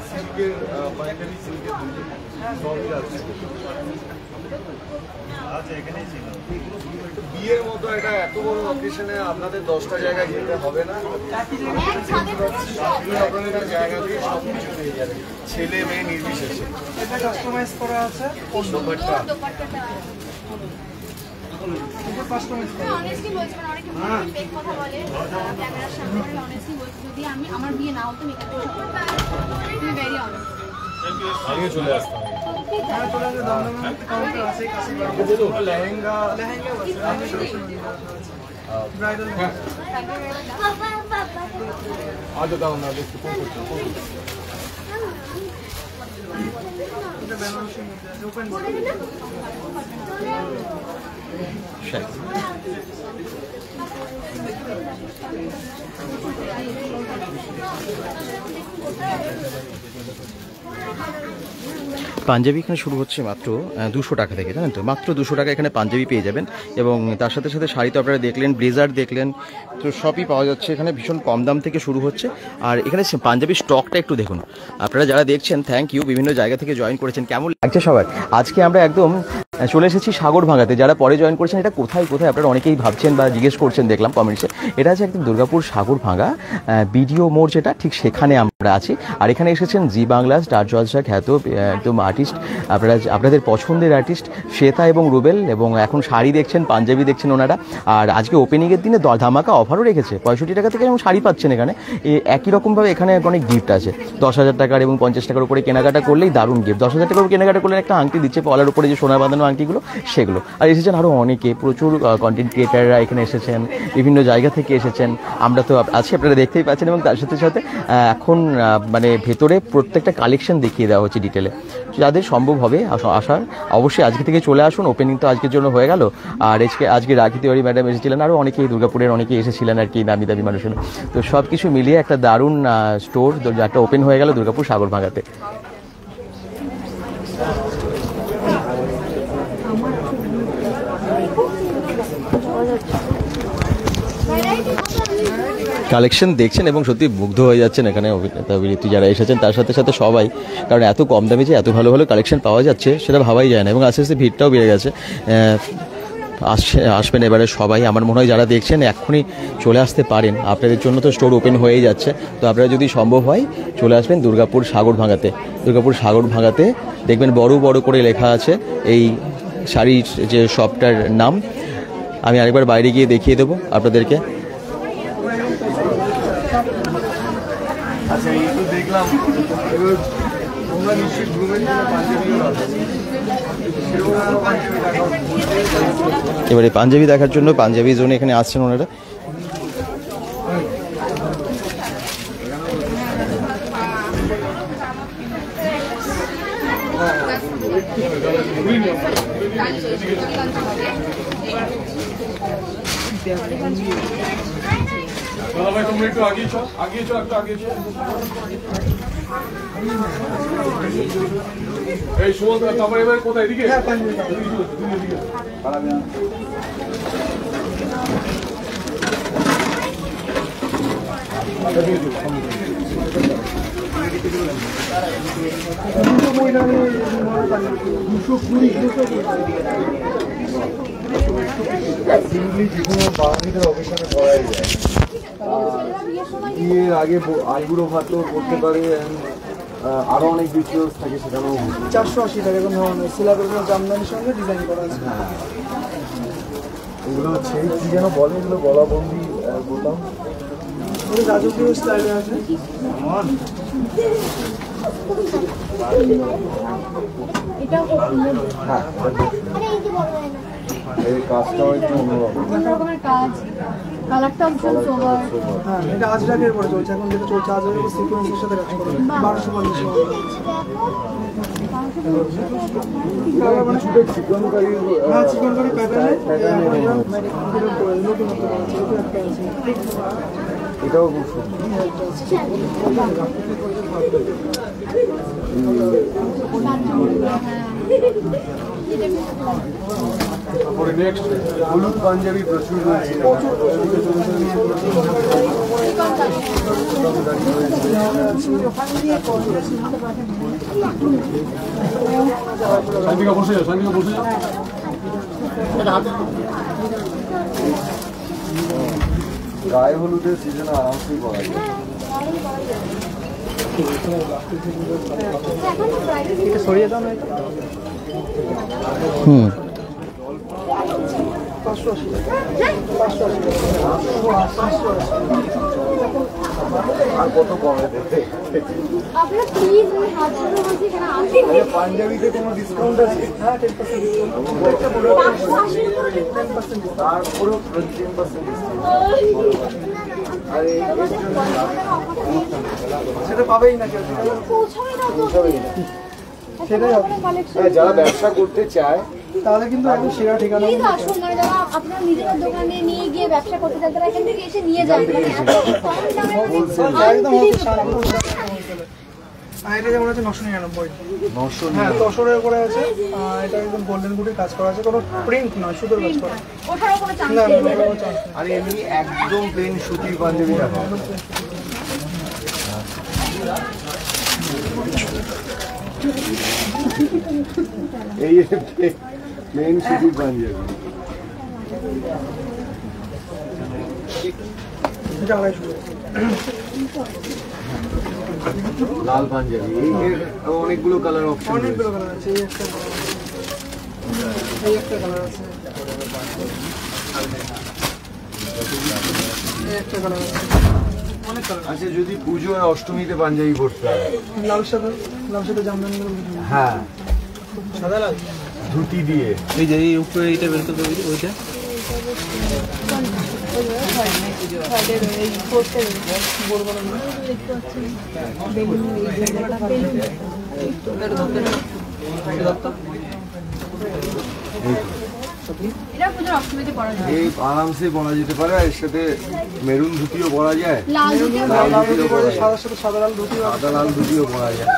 সিল্কের পাইকারি সিল্কের সবই আছে। বিয়ের মতো একটা এত বড় অকেশনে আপনাদের 10টা জায়গায় যেতে হবে না, আপনাদের জায়গা থেকে সব কিছু পেয়ে যাবে, ছেলে মেয়ে নির্বিশেষে। এটা কাস্টমাইজ করা আছে দোপাট্টা কাস্টমাইজ করা। অনেস্টলি বলছি, মানে অনেকে ফেক কথা বলে ক্যামেরার সামনে, অনেস্টলি বলছি যদি আমি আমার বিয়ে না হতো মেকআপ তুমি ভেরি অনেস্ট আগে চলে আসতাম। হ্যাঁ চলে আসবে, দমদম কাউন্টার আছে, কাশিবাড়ি লেহেঙ্গা ব্রাইডাল আজও দাও না, একটু কম করতে এটা বেনারসির মধ্যে আছে, ওপেন বডি। পাঞ্জাবি এখানে শুরু হচ্ছে মাত্র 200 টাকা থেকে, জানেন তো, মাত্র 200 টাকা এখানে পাঞ্জাবি পেয়ে যাবেন। এবং তার সাথে সাথে শাড়ি তো আপনারা দেখলেন, ব্লেজার দেখলেন, তো সবই পাওয়া যাচ্ছে এখানে, ভীষণ কম দাম থেকে শুরু হচ্ছে। আর এখানে পাঞ্জাবির স্টকটা একটু দেখুন, আপনারা যারা দেখছেন থ্যাংক ইউ, বিভিন্ন জায়গা থেকে জয়েন করেছেন। কেমন লাগছে সবাই? আজকে আমরা একদম চলে এসেছি সাগরভাঙাতে। যারা পরে জয়েন করেছেন, এটা কোথায় কোথায় আপনারা অনেকেই ভাবছেন বা জিজ্ঞেস করছেন, দেখলাম কমেন্টসে। এটা আছে একদম দুর্গাপুর সাগরভাঙা বিডিও মোড়, যেটা ঠিক সেখানে আমরা আছি। আর এখানে এসেছেন জি বাংলা স্টার জলসা খ্যাত একদম আর্টিস্ট, আপনাদের পছন্দের আর্টিস্ট শ্বেতা এবং রুবেল। এবং এখন শাড়ি দেখছেন, পাঞ্জাবি দেখছেন ওনারা। আর আজকে ওপেনিংয়ের দিনে ধামাকা অফারও রেখেছে, 65 টাকা থেকে এবং শাড়ি পাচ্ছেন এখানে। একই রকমভাবে এখানে অনেক গিফট আছে, 10,000 টাকার এবং 50 টাকার উপরে কেনাকাটা করলেই দারুণ গিফট। 10,000 টাকার উপরে কেনাকাটা করলে একটা আংটি দিচ্ছে, পলার উপরে যে সোনা বাঁধানো আংটিগুলো সেগুলো। আর এসেছেন আরও অনেকে, প্রচুর কন্টেন্ট ক্রিয়েটাররা এখানে এসেছেন, বিভিন্ন জায়গা থেকে এসেছেন। আমরা তো আছি, আপনারা দেখতেই পাচ্ছেন। এবং তার সাথে সাথে এখন মানে ভেতরে প্রত্যেকটা কালেকশন দেখিয়ে দেওয়া হচ্ছে ডিটেলে। যাদের সম্ভব হবে আসার, অবশ্যই আজকে থেকে চলে আসুন। ওপেনিং তো আজকের জন্য হয়ে গেল। আর আজকে রাখি তিওয়ারি ম্যাডাম এসেছিলেন, আরও অনেকেই দুর্গাপুরের অনেকেই এসেছিলেন আর কি, দামি দামি মানুষের। তো সব কিছু মিলিয়ে একটা দারুণ স্টোর একটা ওপেন হয়ে গেল দুর্গাপুর সাগরভাঙাতে। কালেকশন দেখছেন এবং সত্যি মুগ্ধ হয়ে যাচ্ছেন এখানে অভিনেতা অভিনেত্রী যারা এসেছেন, তার সাথে সাথে সবাই। কারণ এত কম দামে যে এত ভালো ভালো কালেকশন পাওয়া যাচ্ছে সেটা ভাবাই যায় না। এবং আস্তে আস্তে ভিড়টাও বেড়ে গেছে। আসবেন এবারে সবাই। আমার মনে হয় যারা দেখছেন এক্ষুনি চলে আসতে পারেন, আপনাদের জন্য তো স্টোর ওপেন হয়েই যাচ্ছে। তো আপনারা যদি সম্ভব হয় চলে আসবেন দুর্গাপুর সাগরভাঙাতে। দুর্গাপুর সাগরভাঙাতে দেখবেন বড় বড় করে লেখা আছে এই শাড়ির যে শপটার নাম। আমি আরেকবার বাইরে গিয়ে দেখিয়ে দেবো আপনাদেরকে। আচ্ছা, এই তো দেখলাম, তোমরা নিশ্চয়ই গ্রুপের জন্য পাঞ্জাবিও আছে। এবারে পাঞ্জাবি দেখার জন্য পাঞ্জাবি জোনে এখানে আসছেন ওনারা। তোমরা একটু আগিয়ে চো, একটু আগিয়ে চো। এই সুমন্ত, তারপরে এবার কোথায়? এদিকে বাঙালিদের অকেশনে করাই যায়। বিয়ের আগে আইবুড়ো ভাতও করতে পারে, আরো অনেক রিচুয়ালস থাকে সেখানেও। 480 টাকা এরকম ধরনের সিলাবের জামদানির সঙ্গে ডিজাইন করা আছে। এগুলো হচ্ছে কি যেন বলে, এগুলো গলাবন্দি বোতাম, রাজকীয় স্টাইলে আছে। এই কাজটাও একটু অন্যরকম। কালারটা ভীষণ সোবার। হ্যাঁ, এটা আজরাকের পরে চলছে এখন, যেটা চলছে আজরাকের সিকোয়েন্সের সাথে কাজ করা 1250 মানে চিকনকারি, হ্যাঁ চিকনকারি প্যাটার্নে এটাও খুব সুন্দর। তারপরে নেক্সট হলুদ পাঞ্জাবি প্রচুর রয়েছে। শান্তিকা বসে যাও, শান্তিকা বসে যাও। গায়ে হলুদের সিজনে আরামসেই করা যায়। সরিয়ে দাও না হুম আর কত কমে দেবে? আপনারা প্লিজ হাত ধরে বলছি কেন আসেন পাঞ্জাবিতে কোনো ডিসকাউন্ট আছে? হ্যাঁ 10% তারপরেও 10% আর সেটা পাবেই না কেউ, সেটাই হবে। হ্যাঁ, যারা ব্যবসা করতে চায় তাহলে কিন্তু একদম সেরা ঠিকানা। প্লিজ আসুন, মানে যারা আপনারা নিজেদের দোকানে নিয়ে গিয়ে ব্যবসা করতে চান তারা এখান থেকে এসে নিয়ে যান, মানে এত কম দামে একদম আর এটা যেমন আছে 999। 900 হ্যাঁ, তসরের করে আছে। এটা একদম গোল্ডেন গুটির কাজ করা আছে, কোনো প্রিন্ট নয়, সুতোর কাজ করা। ওঠারও কোনো চান্স না নেই। না, কোনো চান্স নেই। আর এমনি একদম প্লেন সুতির পাঞ্জাবি রাখা। এই প্লেন সুতির পাঞ্জাবি এটা 250। লাল পাঞ্জাবি, এর অনেকগুলো কালার অপশন অনেকগুলো কালার আছে। এই একটা কালার আছে, এই একটা কালার আছে, অনেক কালার। আচ্ছা, যদি পুজোয় অষ্টমীতে পাঞ্জাবি পরতে হয়, লাল সাথে জামদানি হ্যাঁ সাদা লাল ধুতি দিয়ে, এই যে এই উপরে এইটা বের করতে হবে, ওইটা এটা পুজোর অষ্টমীতে পরা যায়। এই আরামসে পরা যেতে পারে। আর এর সাথে মেরুন ধুতিও পরা যায়, লাল ধুতি লাল ধুতিও পরা যায়, সাদার সাথে সাদা লাল ধুতি। সাদা লাল ধুতিও পরা যায়।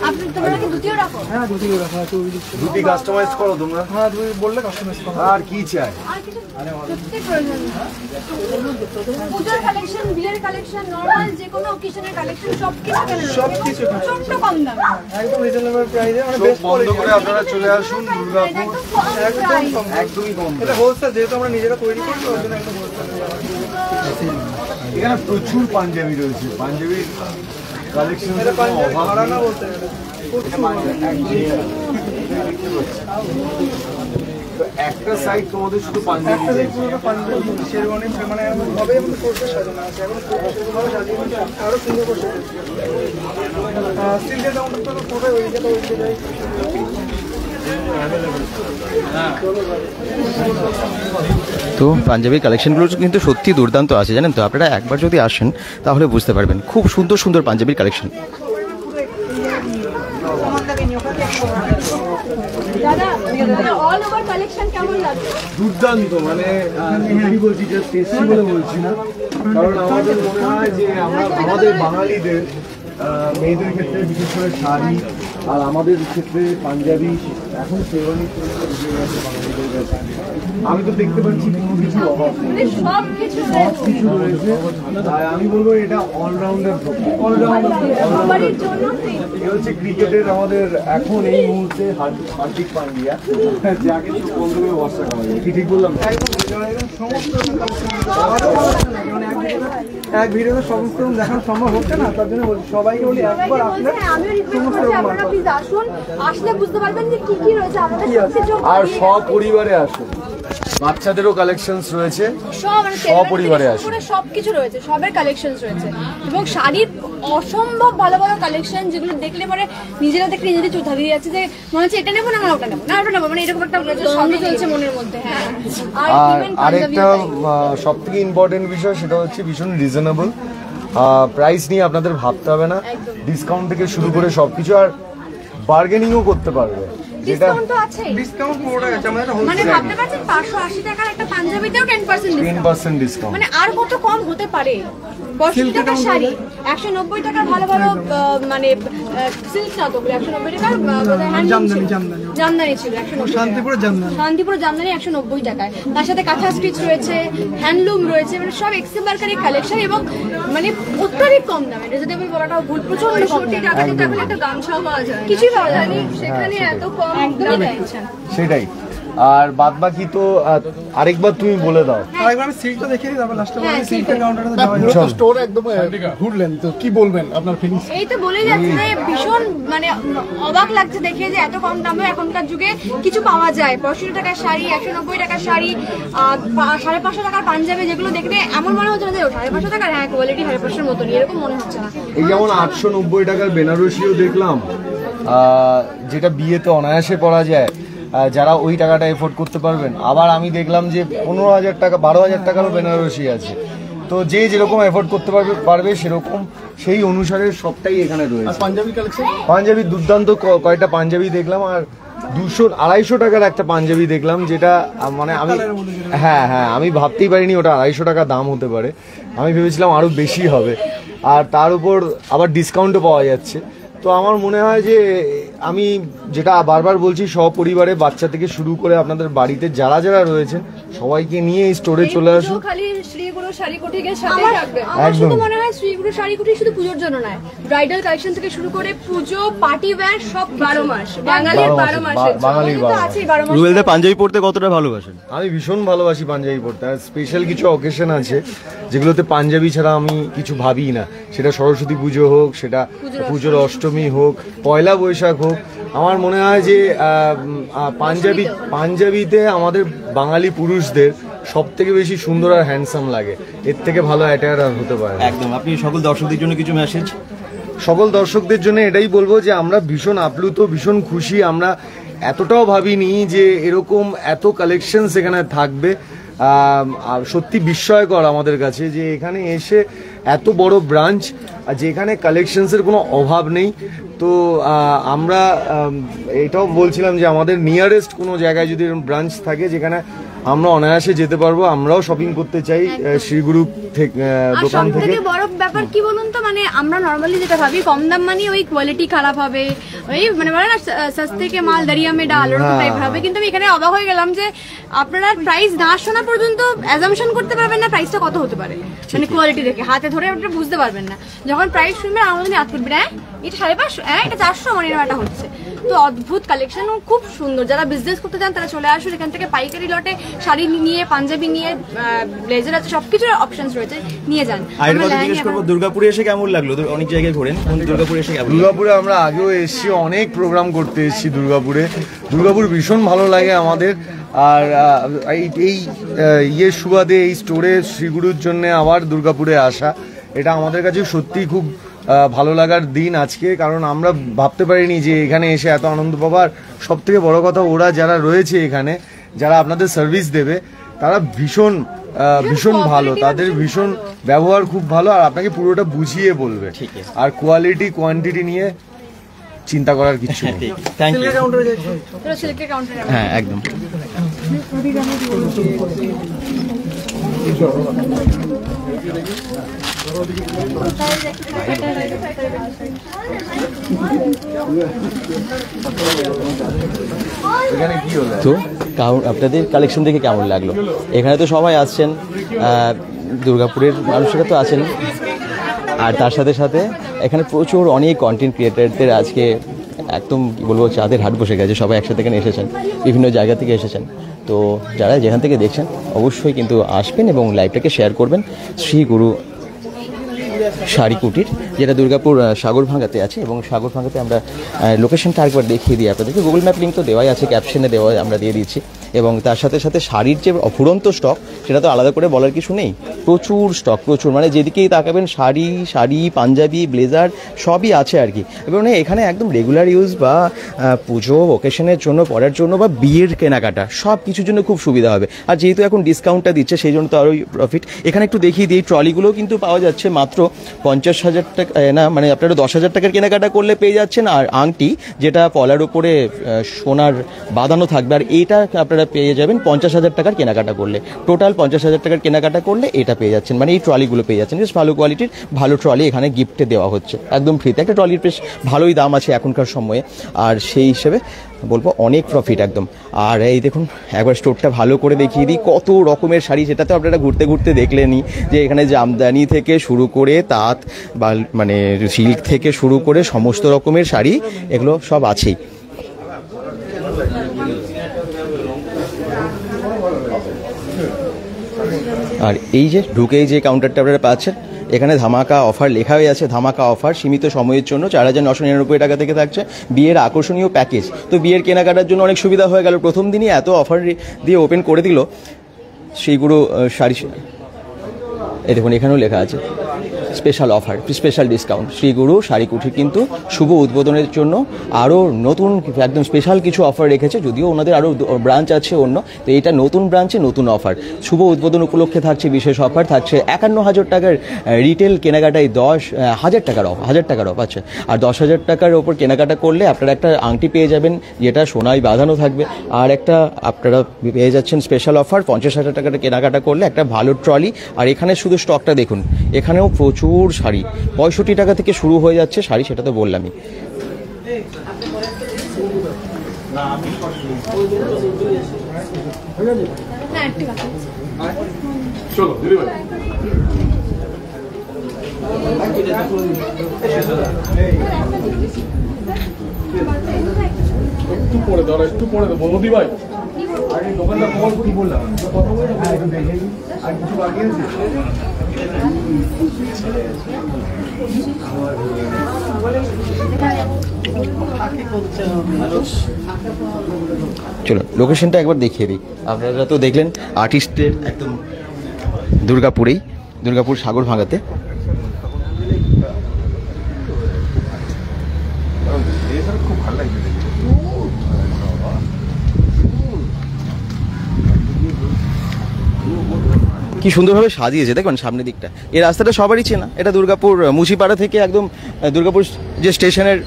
আপনি তোমরা কি ধুতিও রাখো? হ্যাঁ, ধুতি রাখা আছে। ওই দিকটা। ধুতি কাস্টমাইজ করো তোমরা? হ্যাঁ, তুমি বললে কাস্টমাইজ করা। আর কি চাই? আর কিছু সত্যি প্রয়োজন নেই। পূজার কালেকশন, বিয়ের কালেকশন, নরমাল যে কোনো অকেশনের কালেকশন সবকিছু কেনা যাবে। সবকিছু কেনা যাবে। প্রচন্ড কম দামে। একদম রিজনেবল প্রাইসে, মানে চোখ বেস্ট বন্ধ কোয়ালিটি। করে আপনারা চলে আসুন দুর্গাপুর, একদম কম। একদমই কম এটা হোলসেল, যেহেতু আমরা নিজেরা তৈরি করি, ওই জন্য একদম হোলসেল। এখানে প্রচুর পাঞ্জাবি রয়েছে। পাঞ্জাবির কালেকশন এটা পাঞ্জাবি ভাড়া না বলতে গেলে একটা সাইড তোমাদের শুধু পাঞ্জাবি একটা দেখুন, ওটা পাঞ্জাবি শেরওয়ানি, মানে এমন ভাবে আমাদের কোর্সে সাজানো আছে। এখন সেরকমভাবে সাজিয়ে নিচ্ছে, আরো সুন্দর করে সাজিয়েছে। সিল্কের দাম তো কোথায় ওই জায়গাটা, ওই জায়গায় তো পাঞ্জাবির কালেকশনগুলো কিন্তু সত্যি দুর্দান্ত আছে, জানেন তো। আপনারা একবার যদি আসেন তাহলে বুঝতে পারবেন, খুব সুন্দর সুন্দর পাঞ্জাবির কালেকশন। দাদা, অল ওভার কালেকশন কেমন লাগছে? দুর্দান্ত, মানে আমি বলছি যে টেস্টি বলে বলছি না, কারণ আমাদের মনে হয় যে আমাদের বাঙালিদের মেয়েদের ক্ষেত্রে বিশেষ করে শাড়ি, আর আমাদের ক্ষেত্রে পাঞ্জাবি, এখন শেরওয়ানি বাঙালিদের কাছে আমি তো দেখতে পাচ্ছি কোনো কিছু অভাব নেই, মানে সবকিছু সব কিছু রয়েছে। আর আমি বলবো এটা অলরাউন্ডার, সবারই জন্য free। এ হচ্ছে ক্রিকেটের আমাদের এখন এই মুহূর্তে হার্দিক পান্ডিয়া, যা কিছু বন্ধ করে ভরসা করা যায়। কি ঠিক বললাম? সমস্ত এক ভিডিওতে সমস্ত দেখানো সম্ভব হচ্ছে না, তার জন্য বলছি সবাইকে বলি একবার আসলে আমিও রিকোয়েস্ট করছি আপনারা প্লিজ আসুন, আসলে বুঝতে পারবেন যে কি কি রয়েছে আমাদের সবকিছু। আর সপরিবারে আসুন, বাচ্চাদেরও কালেকশনস রয়েছে, সব মানে সপরিবারে আসুন। পুরো সবকিছু রয়েছে, সবের কালেকশনস রয়েছে এবং শাড়ির অসম্ভব ভালো ভালো কালেকশন, যেগুলো দেখলে পরে নিজেরা দেখলে নিজেদের চোখ ধাঁধিয়ে যাচ্ছে যে মনে হচ্ছে এটা নেবো না, ওটা নেবো না, ওটা নেবো, মানে এরকম একটা সবই চলছে মনের মধ্যে। হ্যাঁ, আর even আরেকটা পাঞ্জাবিও তাই। সব থেকে ইম্পর্টেন্ট বিষয়, সেটা হচ্ছে ভীষণ রিজনেবল প্রাইস নিয়ে আপনাদের ভাবতে হবে না। ডিসকাউন্ট থেকে শুরু করে সবকিছু, আর বার্গেনিংও করতে পারবে, যেটা ডিসকাউন্ট তো আছে। ডিসকাউন্ট পুরোটা আছে আমাদের একটা মানে হোলসেল। ভাবতে পারছেন 580 টাকার একটা পাঞ্জাবিতেও 10% ডিসকাউন্ট। 10% ডিসকাউন্ট। মানে আর কত কম হতে পারে? 65 টাকার শাড়ি, 190 টাকার ভালো ভালো মানে সিল্ক না তো 190 টাকার জামদানি ছিল 190 শান্তিপুরের জামদানি, শান্তিপুর জামদানি 190 টাকায়। তার সাথে কাঁথা স্টিচ রয়েছে, হ্যান্ডলুম রয়েছে, মানে সব এক্সেম্পলারি কালেকশন এবং মানে অত্যাধিক কম দামে। এটা যদি আমি বলাটাও ভুল, প্রচন্ড কম দামে একটা গামছাও পাওয়া যায়, কিছুই পাওয়া যায় সেখানে এত কম একদমই দিচ্ছেন। সেটাই। আর বাদ বাকি তো আরেকবার তুমি বলে দাও। আরেকবার আমি সিল্কটা দেখিয়ে দিই, তারপর লাস্টে বলি সিল্কের কাউন্টারটা যাওয়া পুরো স্টোর একদম ঘুরলেন, তো কি বলবেন আপনার ফিলিংস? এই তো বলেই যাচ্ছে যে ভীষণ মানে অবাক লাগছে দেখে যে এত কম দামে এখনকার যুগে কিছু পাওয়া যায়। 65 টাকার শাড়ি, 190 টাকার শাড়ি, 550 টাকার পাঞ্জাবি, যেগুলো দেখতে এমন মনে হচ্ছে না যে 550 টাকার, হ্যাঁ কোয়ালিটি 550 মতনই, এরকম মনে হচ্ছে না। এই যেমন 890 টাকার বেনারসিও দেখলাম, যেটা বিয়েতে অনায়াসে পরা যায়, যারা ওই টাকাটা এফোর্ড করতে পারবেন। আবার আমি দেখলাম যে 15,000 টাকা 12,000 টাকারও বেনারসি আছে। তো যে যেরকম এফোর্ড করতে পারবে সেরকম সেই অনুসারে সবটাই এখানে রয়েছে। পাঞ্জাবি কালেকশন, পাঞ্জাবি দুর্দান্ত কয়টা পাঞ্জাবি দেখলাম, আর 200-250 টাকার একটা পাঞ্জাবি দেখলাম, যেটা মানে আমি হ্যাঁ আমি ভাবতেই পারিনি ওটা 250 টাকা দাম হতে পারে। আমি ভেবেছিলাম আরও বেশি হবে, আর তার উপর আবার ডিসকাউন্টও পাওয়া যাচ্ছে। তো আমার মনে হয় যে আমি যেটা বারবার বলছি, সপরিবারে বাচ্চা থেকে শুরু করে আপনাদের বাড়িতে যারা যারা রয়েছেন সবাইকে নিয়ে এই স্টোরে চলে আসুন। খালি শ্রীগুরু শাড়িকুটির সাথে থাকবে। আমার শুধু মনে হয় শ্রীগুরু শাড়িকুটি শুধু পুজোর জন্য নয়, ব্রাইডাল কালেকশন থেকে শুরু করে পুজো, পার্টি ওয়্যার সব 12 মাস, বাঙালির 12 মাস আছে। রুবেলদা পাঞ্জাবি পরতে কতটা ভালোবাসেন? আমি ভীষণ ভালোবাসি পাঞ্জাবি পরতে। আর স্পেশাল কিছু অকেশন আছে যেগুলোতে পাঞ্জাবি ছাড়া আমি কিছু ভাবি না, সেটা সরস্বতী পুজো হোক, সেটা পুজোর অষ্টমী হোক, পয়লা বৈশাখ হোক। আমার মনে হয় যে পাঞ্জাবিতে আমাদের বাঙালি পুরুষদের সব থেকে বেশি সুন্দর আর হ্যান্ডসাম লাগে, এর থেকে ভালো অ্যাটায়ার আর হতে পারে। একদম। আপনি সকল দর্শকদের জন্য কিছু মেসেজ? সকল দর্শকদের জন্য এটাই বলবো যে আমরা ভীষণ আপ্লুত, ভীষণ খুশি। আমরা এতটাও ভাবিনি যে এরকম এত কালেকশন এখানে থাকবে। সত্যি বিস্ময়কর আমাদের কাছে যে এখানে এসে এত বড় ব্রাঞ্চ, যেখানে কালেকশনসের কোনো অভাব নেই। তো আমরা এটাও বলছিলাম যে আমাদের নিয়ারেস্ট কোনো জায়গায় যদি এরকম ব্রাঞ্চ থাকে যেখানে আমরা অনায়াসে যেতে পারবো, আমরাও শপিং করতে চাই শ্রীগুরু দোকান থেকে। সবথেকে বড় ব্যাপার কি বলুন তো, মানে আমরা নরমালি যেটা ভাবি কম দাম মানে ওই কোয়ালিটি খারাপ হবে, ওই মানে বলে না সস্তে কে মাল দরিয়া মে ডাল, ওরকম টাইপ হবে। কিন্তু আমি এখানে অবাক হয়ে গেলাম যে আপনারা প্রাইস না শোনা পর্যন্ত অ্যাজাম্পশন করতে পারবেন না প্রাইসটা কত হতে পারে, মানে কোয়ালিটি দেখে হাতে ধরে আপনারা বুঝতে পারবেন না। যখন প্রাইস শুনবেন আমাদের হাত করবেন, হ্যাঁ এটা 550, হ্যাঁ এটা 400, মানে এটা হচ্ছে। তো অদ্ভুত কালেকশন, খুব সুন্দর। যারা বিজনেস করতে চান তারা চলে আসুন এখান থেকে, পাইকারি লটে শাড়ি নিয়ে, পাঞ্জাবি নিয়ে, ব্লেজার আছে, সবকিছুর অপশনস রয়েছে, নিয়ে যান। দুর্গাপুরে এসে কেমন লাগলো? অনেক জায়গায় ঘোরেন, দুর্গাপুরে এসে কেমন? দুর্গাপুরে আমরা আগেও এসেছি, অনেক প্রোগ্রাম করতে এসেছি দুর্গাপুরে। দুর্গাপুর ভীষণ ভালো লাগে আমাদের। আর এই ইয়ের সুবাদে এই স্টোরে শ্রীগুরুর জন্য আবার দুর্গাপুরে আসা, এটা আমাদের কাছে সত্যিই খুব ভালো লাগার দিন আজকে। কারণ আমরা ভাবতে পারিনি যে এখানে এসে এত আনন্দ পাবার। সব থেকে বড় কথা, ওরা যারা রয়েছে এখানে, যারা আপনাদের সার্ভিস দেবে, তারা ভীষণ ভালো, তাদের ভীষণ ব্যবহার খুব ভালো, আর আপনাকে পুরোটা বুঝিয়ে বলবে। আর কোয়ালিটি কোয়ান্টিটি নিয়ে চিন্তা করার কিছু নেই। Thank you. সিল্কের কাউন্টারে হ্যাঁ একদম। তো আপনাদের কালেকশন দেখে কেমন লাগলো? এখানে তো সবাই আসছেন, দুর্গাপুরের মানুষেরা তো আছেন, আর তার সাথে সাথে এখানে প্রচুর অনেক কন্টেন্ট ক্রিয়েটারদের আজকে একদম কি বলবো চাঁদের হাট বসে গেছে। সবাই একসাথে এখানে এসেছেন, বিভিন্ন জায়গা থেকে এসেছেন। তো যারা যেখান থেকে দেখছেন অবশ্যই কিন্তু আসবেন এবং লাইভটাকে শেয়ার করবেন। শ্রীগুরু শাড়িকুটির, যেটা দুর্গাপুর সাগরভাঙ্গাতে আছে, এবং সাগরভাঙ্গাতে আমরা লোকেশনটা আরেকবার দেখিয়ে দিই আপনাদেরকে। গুগল ম্যাপ লিঙ্ক তো দেওয়াই আছে, ক্যাপশনে দেওয়া আমরা দিয়ে দিচ্ছি। এবং তার সাথে সাথে শাড়ির যে অফুরন্ত স্টক, সেটা তো আলাদা করে বলার কিছু নেই। প্রচুর স্টক, প্রচুর, মানে যেদিকেই তাকাবেন শাড়ি, পাঞ্জাবি, ব্লেজার সবই আছে আর কি। এবং এখানে একদম রেগুলার ইউজ বা পুজো ওকেশনের জন্য, পরার জন্য, বা বিয়ের কেনাকাটা সব কিছুর জন্য খুব সুবিধা হবে। আর যেহেতু এখন ডিসকাউন্টটা দিচ্ছে, সেই জন্য তো আরোই প্রফিট। এখানে একটু দেখিয়ে দিই, ট্রলিগুলো কিন্তু পাওয়া যাচ্ছে মাত্র 50,000 টাকা, না মানে আপনারা 10,000 টাকার কেনাকাটা করলে পেয়ে যাচ্ছেন। আর আংটি, যেটা পলার উপরে সোনার বাঁধানো থাকবে, আর এইটা আপনারা আপনারা পেয়ে যাবেন 50,000 টাকার কেনাকাটা করলে। টোটাল 50,000 টাকার কেনাকাটা করলে এটা পেয়ে যাচ্ছেন, মানে এই ট্রলিগুলো পেয়ে যাচ্ছেন। বেশ ভালো কোয়ালিটির ভালো ট্রলি এখানে গিফটে দেওয়া হচ্ছে একদম ফ্রিতে। একটা ট্রলির বেশ ভালোই দাম আছে এখনকার সময়ে, আর সেই হিসেবে বলবো অনেক প্রফিট একদম। আর এই দেখুন একবার স্টোরটা ভালো করে দেখিয়ে দিই, কত রকমের শাড়ি, সেটা তো আপনারা ঘুরতে ঘুরতে দেখলেনই যে এখানে জামদানি থেকে শুরু করে তাঁত বা মানে সিল্ক থেকে শুরু করে সমস্ত রকমের শাড়ি এগুলো সব আছেই। আর এই যে ঢুকেই যে কাউন্টারটা আপনারা পাচ্ছেন, এখানে ধামাকা অফার লেখা হয়ে আছে, ধামাকা অফার সীমিত সময়ের জন্য 4,999 টাকা থেকে থাকছে বিয়ের আকর্ষণীয় প্যাকেজ। তো বিয়ের কেনাকাটার জন্য অনেক সুবিধা হয়ে গেল, প্রথম দিনই এত অফার দিয়ে ওপেন করে দিল শ্রীগুরু শাড়ি। এই দেখুন এখানেও লেখা আছে স্পেশাল অফার, স্পেশাল ডিসকাউন্ট। শ্রীগুরু শাড়ি কুঠির কিন্তু শুভ উদ্বোধনের জন্য আরও নতুন একদম স্পেশাল কিছু অফার রেখেছে, যদিও ওনাদের আরও ব্রাঞ্চ আছে অন্য, তো এটা নতুন ব্রাঞ্চে নতুন অফার। শুভ উদ্বোধন উপলক্ষে থাকছে বিশেষ অফার, থাকছে 51,000 টাকার রিটেল কেনাকাটায় 10,000 টাকার অফ, 1,000 টাকার অফ আছে। আর 10,000 টাকার ওপর কেনাকাটা করলে আপনারা একটা আংটি পেয়ে যাবেন যেটা সোনায় বাঁধানো থাকবে, আর একটা আপনারা পেয়ে যাচ্ছেন স্পেশাল অফার 50,000 টাকার কেনাকাটা করলে একটা ভালো ট্রলি। আর এখানে শুধু স্টকটা দেখুন, এখানেও প্রচুর শাড়ি, 65 টাকা থেকে শুরু হয়ে যাচ্ছে শাড়ি, সেটা তো বললামই। চলো দিদি ভাই একটু পরে দাও, একটু পরে দেবো মোদি ভাই। দোকানদার কল কি বললাম কথা বলে আর কিছু বাকি আছে। চলো লোকেশনটা একবার দেখিয়ে দিই। আপনারা তো দেখলেন আর্টিস্টের একদম দুর্গাপুরেই, দুর্গাপুর সাগর ভাঙাতে। খুব ভালো লাগবে। কি সুন্দরভাবে সাজিয়েছে দেখুন সামনের দিকটা। এই রাস্তাটা সবারই চেনা, এটা দুর্গাপুর মুচিপাড়া থেকে একদম দুর্গাপুর যে স্টেশনের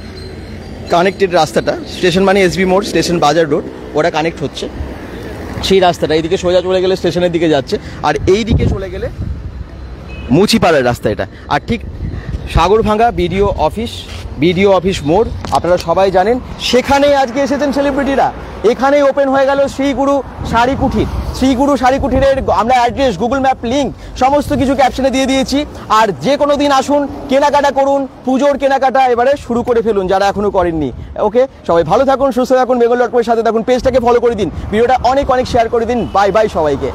কানেক্টেড রাস্তাটা, স্টেশন মানে এসবি মোড়, স্টেশন বাজার রোড, ওটা কানেক্ট হচ্ছে সেই রাস্তাটা। এইদিকে সোজা চলে গেলে স্টেশনের দিকে যাচ্ছে, আর এই দিকে চলে গেলে মুচিপাড়ার রাস্তা এটা। আর ঠিক সাগরভাঙ্গা বিডিও অফিস মোড় আপনারা সবাই জানেন, সেখানেই আজকে এসেছেন সেলিব্রিটিরা। এখানেই ওপেন হয়ে গেল শ্রীগুরু শাড়ি কুঠির। শ্রীগুরু শাড়ি কুঠিরের আমরা অ্যাড্রেস, গুগল ম্যাপ লিঙ্ক সমস্ত কিছু ক্যাপশনে দিয়ে দিয়েছি। আর যে কোনো দিন আসুন, কেনাকাটা করুন, পুজোর কেনাকাটা এবারে শুরু করে ফেলুন যারা এখনও করেননি। ওকে, সবাই ভালো থাকুন, সুস্থ থাকুন, বেঙ্গল.com এর সাথে থাকুন, পেজটাকে ফলো করে দিন, ভিডিওটা অনেক শেয়ার করে দিন। বাই বাই সবাইকে।